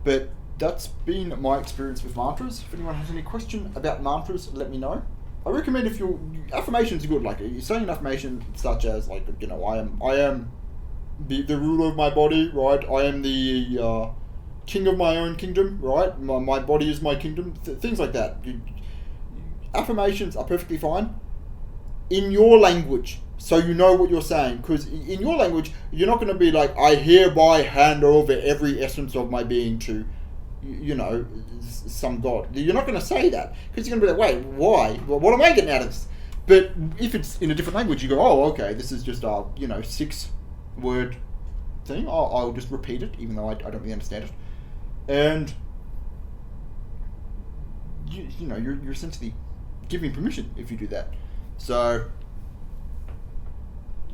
But that's been my experience with mantras. If anyone has any question about mantras, let me know. I recommend if affirmations are good, like you're saying an affirmation such as like, you know, I am the ruler of my body, right? I am the king of my own kingdom, right? My body is my kingdom. Things like that. Affirmations are perfectly fine in your language, so you know what you're saying. Because in your language, you're not going to be like, I hereby hand over every essence of my being to, you know, some god. You're not going to say that, because you're going to be like, wait, why? Well, what am I getting out of this? But if it's in a different language, you go, oh, okay, this is just a, you know, 6-word thing. I'll just repeat it, even though I don't really understand it. And you know, you're essentially giving permission if you do that. So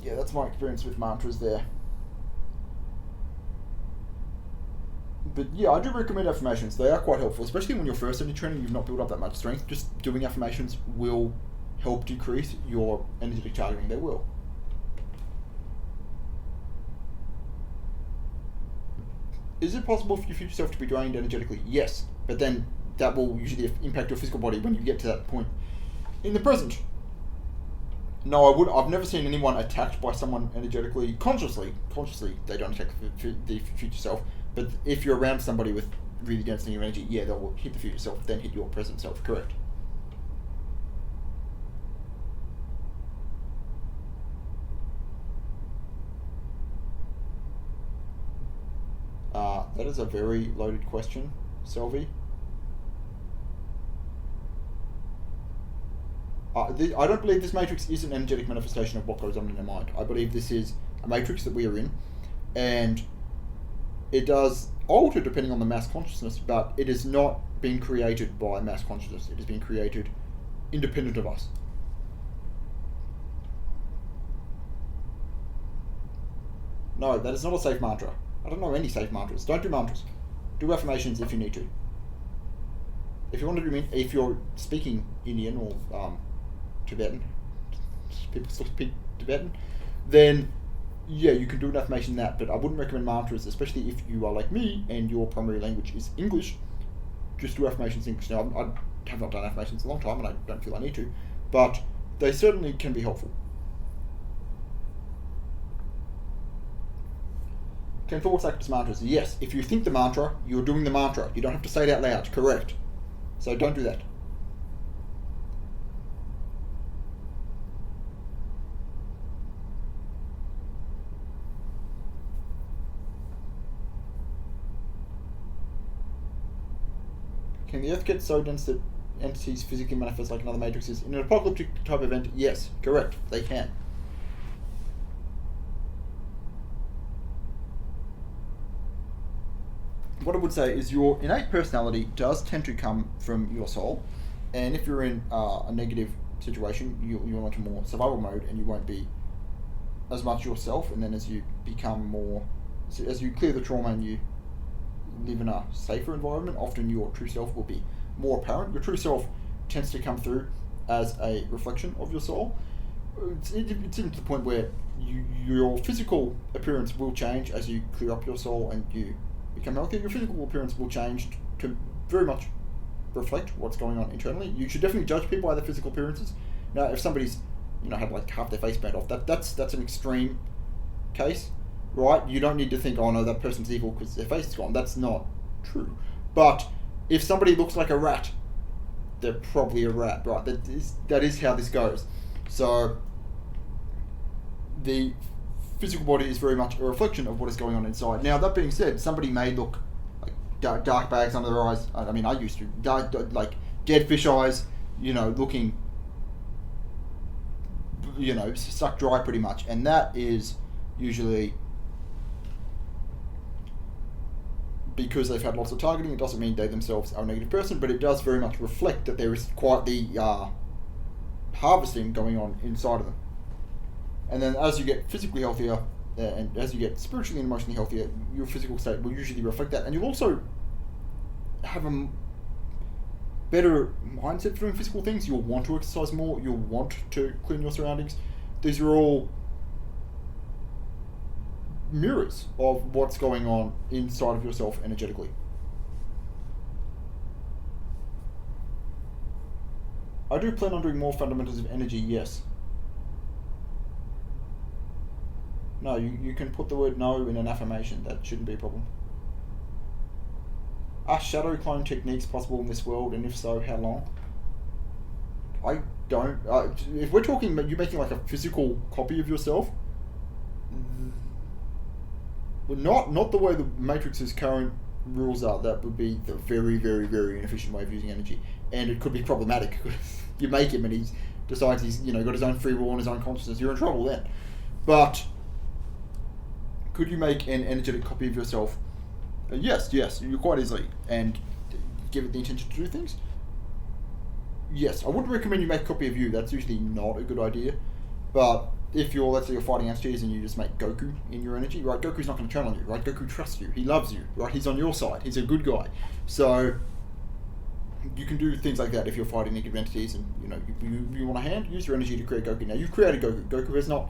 yeah, that's my experience with mantras there. But yeah, I do recommend affirmations. They are quite helpful, especially when you're first in your training, you've not built up that much strength. Just doing affirmations will help decrease your energetic targeting. They will. Is it possible for your future self to be drained energetically? Yes, but then that will usually impact your physical body when you get to that point. In the present, no, I've never seen anyone attacked by someone energetically. Consciously, they don't attack the future self. But if you're around somebody with really dense negative energy, yeah, they'll hit the future self, then hit your present self. Correct. That is a very loaded question, Selvi. I don't believe this matrix is an energetic manifestation of what goes on in the mind. I believe this is a matrix that we are in, and it does alter depending on the mass consciousness, but it is not being created by mass consciousness. It is being created independent of us. No, that is not a safe mantra. I don't know any safe mantras. Don't do mantras. Do affirmations if you need to. If you want to do, if you're speaking Indian or Tibetan, people still speak Tibetan, then yeah, you can do an affirmation in that, but I wouldn't recommend mantras, especially if you are like me and your primary language is English. Just do affirmations in English. Now, I have not done affirmations in a long time, and I don't feel I need to, but they certainly can be helpful. Can thoughts act as mantras? Yes. If you think the mantra, you're doing the mantra. You don't have to say it out loud. Correct. So don't do that. Can the Earth get so dense that entities physically manifest like another matrices? In an apocalyptic type event, yes. Correct. They can. What I would say is your innate personality does tend to come from your soul, and if you're in a negative situation, you're into more survival mode, and you won't be as much yourself. And then as you become more, as you clear the trauma and you live in a safer environment, often your true self will be more apparent. Your true self tends to come through as a reflection of your soul. It's even to the point where your physical appearance will change as you clear up your soul and you become healthier. Your physical appearance will change to very much reflect what's going on internally. You should definitely judge people by their physical appearances. Now, if somebody's, had like half their face burnt off, that's an extreme case, right? You don't need to think, oh no, that person's evil because their face is gone. That's not true. But if somebody looks like a rat, they're probably a rat, right? That is how this goes. So the physical body is very much a reflection of what is going on inside. Now, that being said, somebody may look like dark bags under their eyes. I mean, I used to. Like dead fish eyes, looking, sucked dry pretty much. And that is usually because they've had lots of targeting. It doesn't mean they themselves are a negative person, but it does very much reflect that there is quite the harvesting going on inside of them. And then as you get physically healthier, and as you get spiritually and emotionally healthier, your physical state will usually reflect that, and you'll also have a better mindset for doing physical things. You'll want to exercise more. You'll want to clean your surroundings. These are all mirrors of what's going on inside of yourself energetically. I do plan on doing more fundamentals of energy, yes. No, you can put the word no in an affirmation. That shouldn't be a problem. Are shadow clone techniques possible in this world, and if so, how long? I don't... if we're talking about you making like a physical copy of yourself, not the way the Matrix's current rules are. That would be the very, very, very inefficient way of using energy. And it could be problematic. You make him and he decides he's got his own free will and his own consciousness. You're in trouble then. But could you make an energetic copy of yourself? Yes, you quite easily, and give it the intention to do things. Yes, I wouldn't recommend you make a copy of you. That's usually not a good idea. But if let's say you're fighting entities and you just make Goku in your energy, right? Goku's not going to turn on you, right? Goku trusts you. He loves you, right? He's on your side. He's a good guy. So you can do things like that if you're fighting negative entities, and you want a hand, use your energy to create Goku. Now you've created Goku. Goku has not.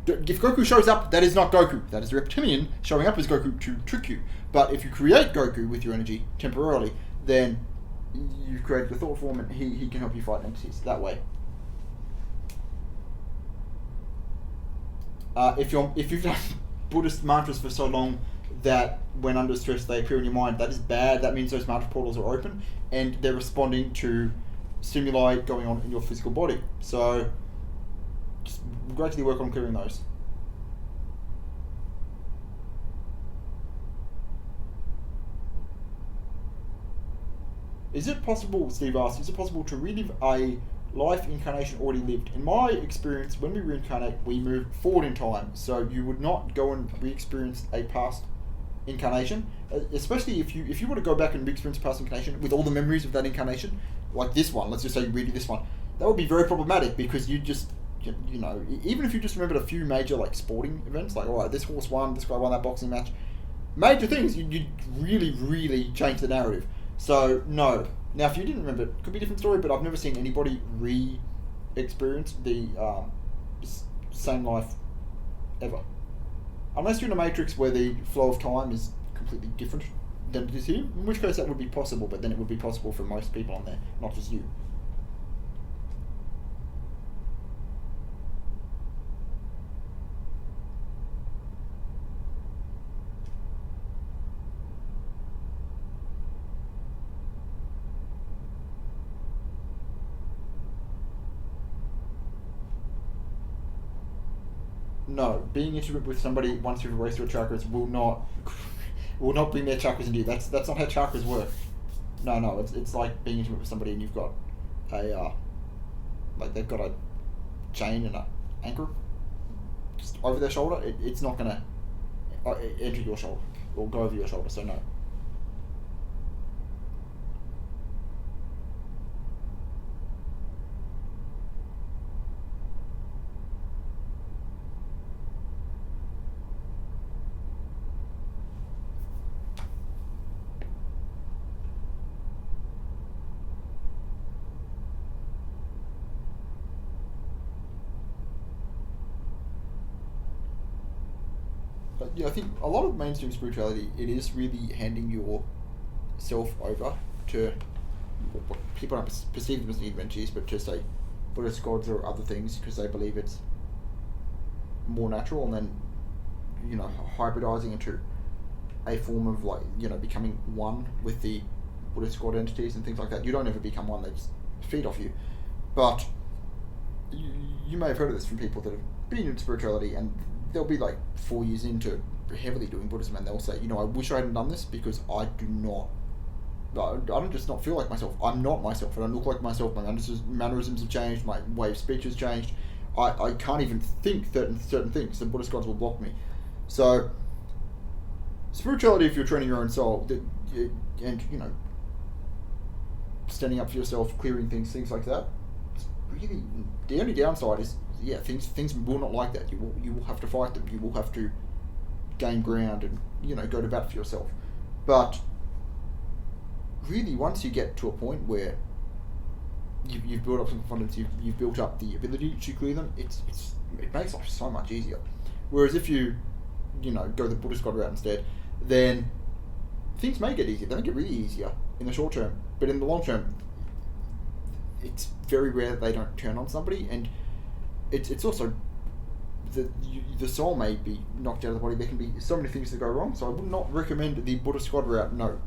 If Goku shows up, that is not Goku. That is a reptilian showing up as Goku to trick you. But if you create Goku with your energy temporarily, then you've created the thought form, and he can help you fight entities that way. If you've done Buddhist mantras for so long that when under stress they appear in your mind, that is bad. That means those mantra portals are open and they're responding to stimuli going on in your physical body. So just gradually work on clearing those. Is it possible, Steve asks, is it possible to relive a life incarnation already lived? In my experience, when we reincarnate, we move forward in time. So you would not go and re-experience a past incarnation, especially if you were to go back and re-experience a past incarnation with all the memories of that incarnation, like this one, let's just say you redo this one, that would be very problematic, because you just, even if you just remembered a few major like sporting events, like, all right, this horse won, this guy won that boxing match, major things, you'd really, really change the narrative. So, no. Now, if you didn't remember, it could be a different story, but I've never seen anybody re-experience the same life ever. Unless you're in a Matrix where the flow of time is completely different than it is here, in which case that would be possible, but then it would be possible for most people on there, not just you. No, being intimate with somebody once you've erased your chakras will not bring their chakras into you. That's not how chakras work. No, it's like being intimate with somebody and you've got they've got a chain and an anchor just over their shoulder. It's not gonna enter your shoulder or go over your shoulder. So no. I think a lot of mainstream spirituality, it is really handing yourself over to what people don't perceive them as negative entities, but to say Buddhist gods or other things, because they believe it's more natural, and then hybridizing into a form of becoming one with the Buddhist god entities and things like that. You don't ever become one; they just feed off you. But you may have heard of this from people that have been in spirituality, and they'll be like 4 years into heavily doing Buddhism, and they'll say, I wish I hadn't done this, because I don't just not feel like myself. I'm not myself. I don't look like myself. My mannerisms have changed. My way of speech has changed. I can't even think certain things. The Buddhist gods will block me. So, spirituality, if you're training your own soul, and standing up for yourself, clearing things like that, it's really, the only downside is, things will not like that. You will have to fight them. You will have to gain ground and, you know, go to bat for yourself. But really, once you get to a point where you've built up some confidence, you've built up the ability to clear them, it makes life so much easier. Whereas if you know, go the Buddhist God route instead, then things may get easier. They may get really easier in the short term, but in the long term, it's very rare that they don't turn on somebody, and it's also the soul may be knocked out of the body. There can be so many things that go wrong, so I would not recommend the Buddhist God route, no.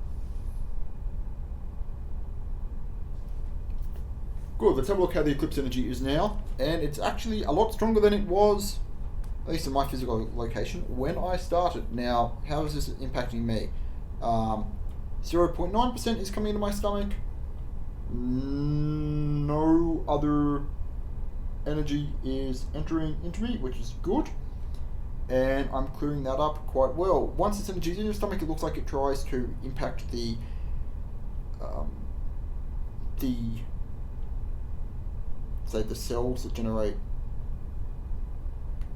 Good, let's have a look how the Eclipse energy is now, and it's actually a lot stronger than it was, at least in my physical location, when I started. Now, how is this impacting me? 0.9% is coming into my stomach. No other energy is entering into me, which is good, and I'm clearing that up quite well. Once this energy is in your stomach, it looks like it tries to impact the cells that generate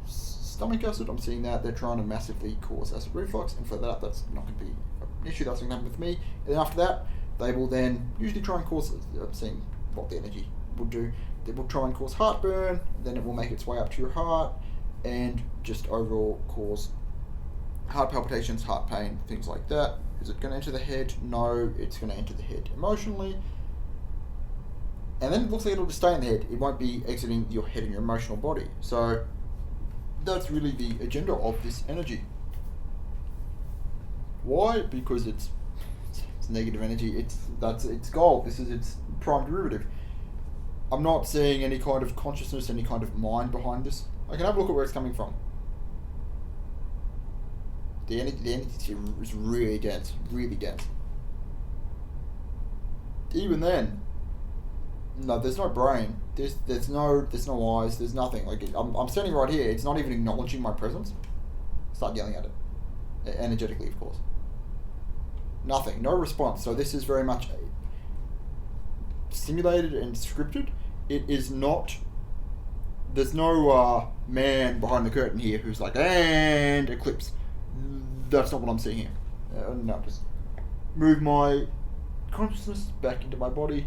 stomach acid. I'm seeing that they're trying to massively cause acid reflux, and for that, that's not going to be an issue. That's going to happen with me. And then after that, they will then usually try and cause, I'm seeing what the energy will do. They will try and cause heartburn, then it will make its way up to your heart, and just overall cause heart palpitations, heart pain, things like that. Is it going to enter the head? No, it's going to enter the head emotionally. And then it looks like it'll just stay in the head. It won't be exiting your head and your emotional body. So that's really the agenda of this energy. Why? Because it's negative energy. It's gold. This is its prime derivative. I'm not seeing any kind of consciousness, any kind of mind behind this. I can have a look at where it's coming from. The energy is really dense, really dense. Even then, no, there's no brain. There's no eyes. There's nothing. Like I'm standing right here. It's not even acknowledging my presence. Start yelling at it, energetically, of course. Nothing. No response. So this is very much simulated and scripted. It is not. There's no man behind the curtain here who's like, and Eclipse. That's not what I'm seeing here. No, just move my consciousness back into my body.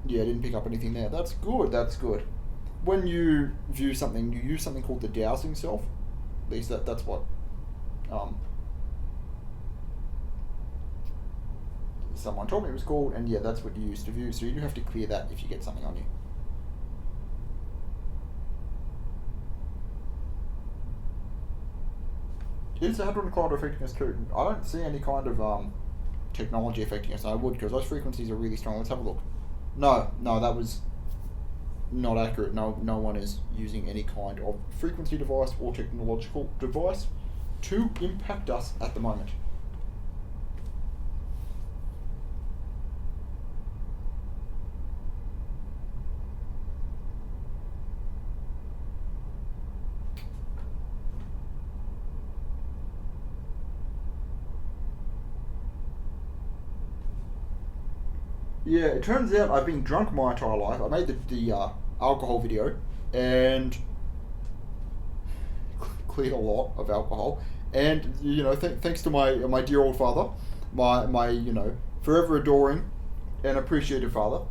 Yeah, I didn't pick up anything there. That's good, that's good. When you view something, you use something called the dowsing self. At least that's what someone told me it was called, and yeah, that's what you use to view. So you do have to clear that if you get something on you. Is the Hadron Collider affecting us too? I don't see any kind of technology affecting us. I would, because those frequencies are really strong. Let's have a look. No, that was not accurate. No one is using any kind of frequency device or technological device to impact us at the moment. Yeah, it turns out I've been drunk my entire life. I made the alcohol video and cleared a lot of alcohol. And you know, thanks to my dear old father, my you know, forever adoring and appreciative father,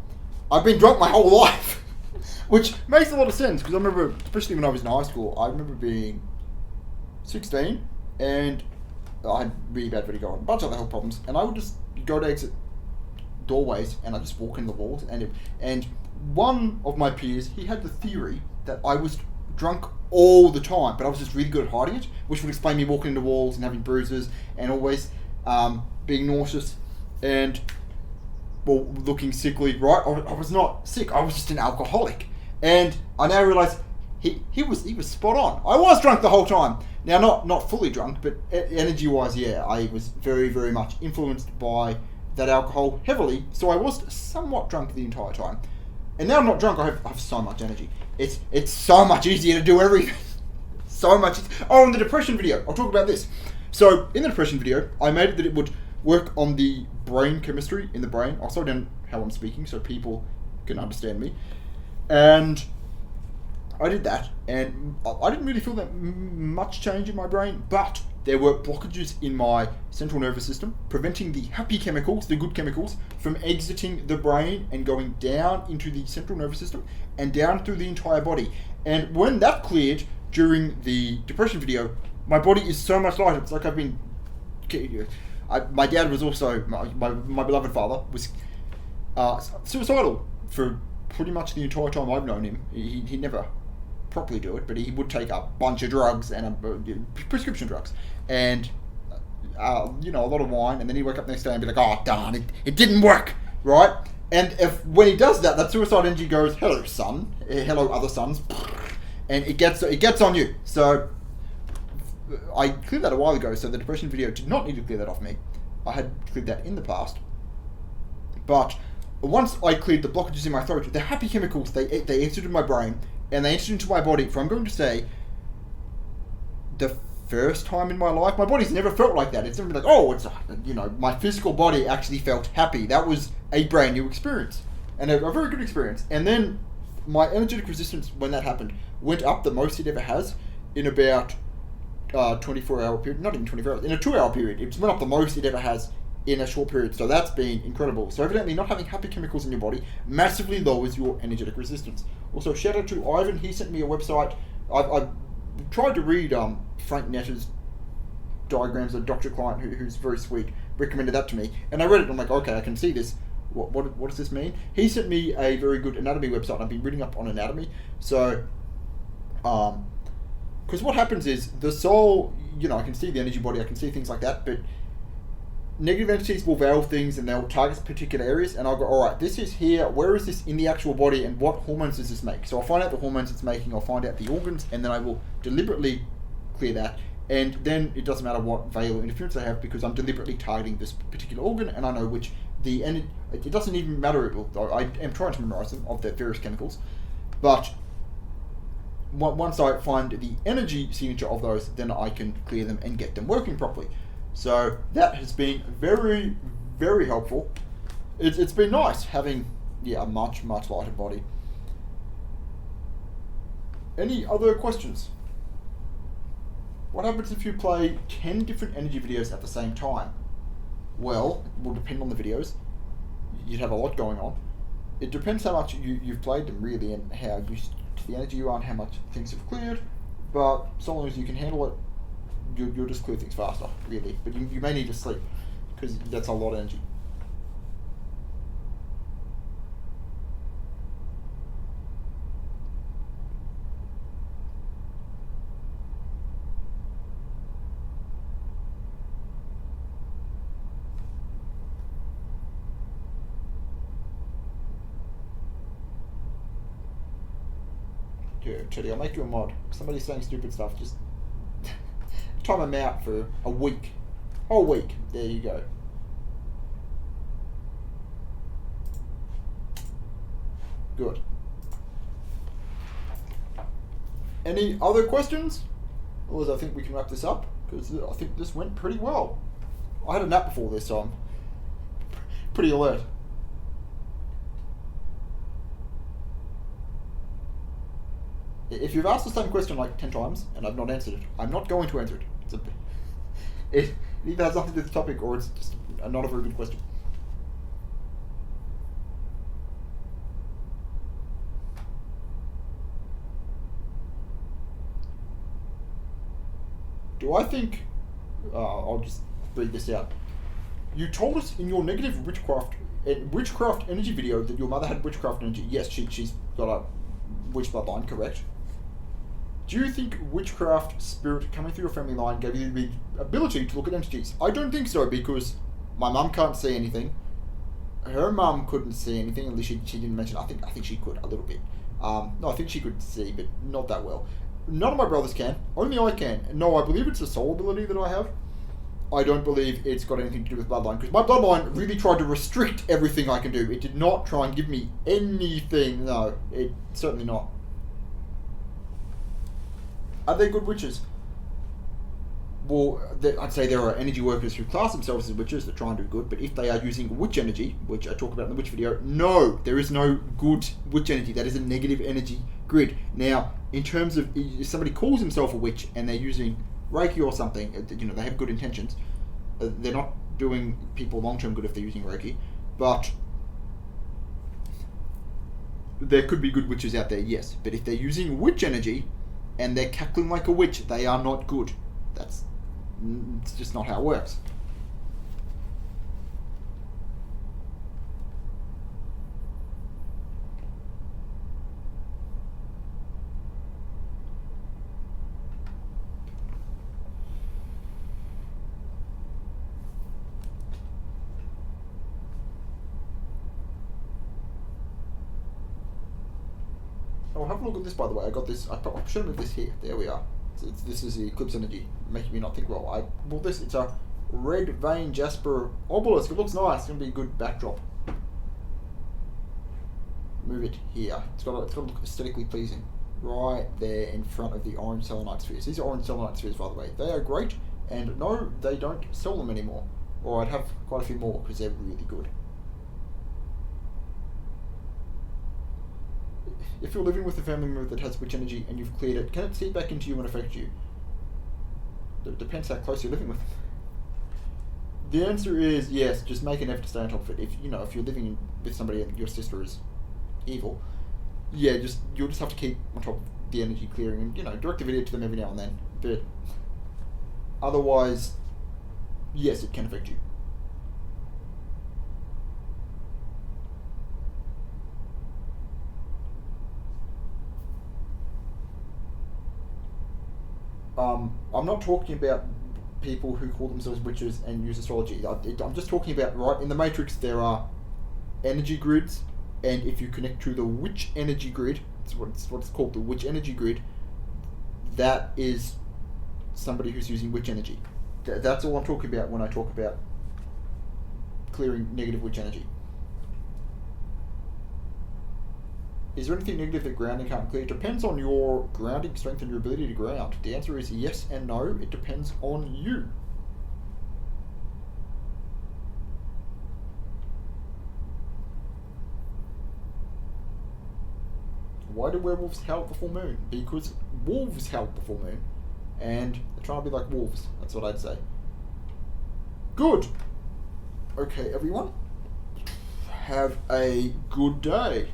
I've been drunk my whole life, which makes a lot of sense because I remember, especially when I was in high school, I remember being 16 and I had really bad vertigo and a bunch of other health problems, and I would just go to exit doorways and I just walk in the walls, and one of my peers, he had the theory that I was drunk all the time, but I was just really good at hiding it, which would explain me walking into walls and having bruises and always being nauseous and looking sickly. Right, I was not sick, I was just an alcoholic, and I now realise he was spot on. I was drunk the whole time. Now not fully drunk, but energy wise, yeah, I was very, very much influenced by that alcohol heavily, so I was somewhat drunk the entire time. And now I'm not drunk, I have so much energy. It's so much easier to do everything. So much. Oh, in the depression video, I'll talk about this. So, in the depression video, I made it that it would work on the brain chemistry in the brain. I'll slow down how I'm speaking so people can understand me. And I did that, and I didn't really feel that much change in my brain, but there were blockages in my central nervous system, preventing the happy chemicals, the good chemicals, from exiting the brain and going down into the central nervous system and down through the entire body. And when that cleared during the depression video, my body is so much lighter. It's like I've been... my dad was also, my beloved father, was suicidal for pretty much the entire time I've known him. He never properly do it, but he would take a bunch of drugs and prescription drugs and a lot of wine, and then he'd wake up the next day and be like, oh darn, it didn't work, right? And when he does that suicide energy goes, hello son, hello other sons, and it gets on you. So I cleared that a while ago, so the depression video did not need to clear that off me. I had cleared that in the past, but once I cleared the blockages in my throat, the happy chemicals, they exited my brain and they entered into my body for, I'm going to say, the first time in my life. My body's never felt like that. It's never been like, oh, it's, my physical body actually felt happy. That was a brand new experience, and a very good experience. And then my energetic resistance, when that happened, went up the most it ever has in about 24-hour period. Not even 24 hours, in a 2-hour period. It went up the most it ever has in a short period. So that's been incredible. So evidently not having happy chemicals in your body massively lowers your energetic resistance. Also, shout out to Ivan. He sent me a website. I tried to read Frank Netter's diagrams, a doctor client who's very sweet, recommended that to me, and I read it and I'm like, okay, I can see this. What does this mean? He sent me a very good anatomy website. I've been reading up on anatomy. So because what happens is the soul, I can see the energy body, I can see things like that, but negative entities will veil things and they'll target particular areas, and I'll go, alright, this is here, where is this in the actual body, and what hormones does this make? So I'll find out the hormones it's making, I'll find out the organs, and then I will deliberately clear that, and then it doesn't matter what veil or interference I have, because I'm deliberately targeting this particular organ, and I know which it doesn't even matter, I am trying to memorize them, of the various chemicals, but once I find the energy signature of those, then I can clear them and get them working properly. So that has been very, very helpful. It's been nice having a much lighter body. Any other questions? What happens if you play 10 different energy videos at the same time? Well, it will depend on the videos. You'd have a lot going on. It depends how much you've played them, really, and how used to the energy you are and how much things have cleared. But so long as you can handle it, you'll just clear things faster, really. But you may need to sleep, because that's a lot of energy. Yeah, Teddy, I'll make you a mod. Somebody's saying stupid stuff, just time them out for a week. Whole week. There you go. Good. Any other questions? Otherwise, I think we can wrap this up, because I think this went pretty well. I had a nap before this, so I'm pretty alert. If you've asked the same question like 10 times and I've not answered it, I'm not going to answer it. It either has nothing to do with the topic, or it's just not a very good question. Do I think... I'll just read this out. You told us in your negative witchcraft energy video that your mother had witchcraft energy. Yes, she's got a witch bloodline, correct? Do you think witchcraft spirit coming through your family line gave you the ability to look at entities? I don't think so, because my mum can't see anything. Her mum couldn't see anything, at least she didn't mention. I think she could a little bit. No, I think she could see, but not that well. None of my brothers can. Only I can. No, I believe it's a soul ability that I have. I don't believe it's got anything to do with bloodline, because my bloodline really tried to restrict everything I can do. It did not try and give me anything. No, it certainly not. Are they good witches? Well, I'd say there are energy workers who class themselves as witches that try and do good, but if they are using witch energy, which I talk about in the witch video, no, there is no good witch energy. That is a negative energy grid. Now, in terms of if somebody calls himself a witch and they're using Reiki or something, they have good intentions. They're not doing people long-term good if they're using Reiki, but there could be good witches out there, yes. But if they're using witch energy and they're cackling like a witch, they are not good. It's just not how it works. Oh, have a look at this, by the way. I got this. I should have moved this here. There we are. This is the Eclipse energy, making me not think well. I bought this. It's a red vein jasper obelisk. It looks nice. It's going to be a good backdrop. Move it here. It's got to look aesthetically pleasing. Right there in front of the orange selenite spheres. These are orange selenite spheres, by the way. They are great, and no, they don't sell them anymore. Or I'd have quite a few more because they're really good. If you're living with a family member that has witch energy and you've cleared it, can it seep back into you and affect you? It depends how close you're living with them. The answer is yes. Just make an effort to stay on top of it. If you're living with somebody and your sister is evil, yeah, you'll just have to keep on top of the energy clearing and direct a video to them every now and then. But otherwise, yes, it can affect you. I'm not talking about people who call themselves witches and use astrology. I'm just talking about, right, in the Matrix there are energy grids, and if you connect to the witch energy grid, it's what's called the witch energy grid, that is somebody who's using witch energy. That's all I'm talking about when I talk about clearing negative witch energy. Is there anything negative that grounding can't clear? It depends on your grounding strength and your ability to ground. The answer is yes and no. It depends on you. Why do werewolves howl at the full moon? Because wolves howl at the full moon, and they're trying to be like wolves. That's what I'd say. Good. Okay, everyone. Have a good day.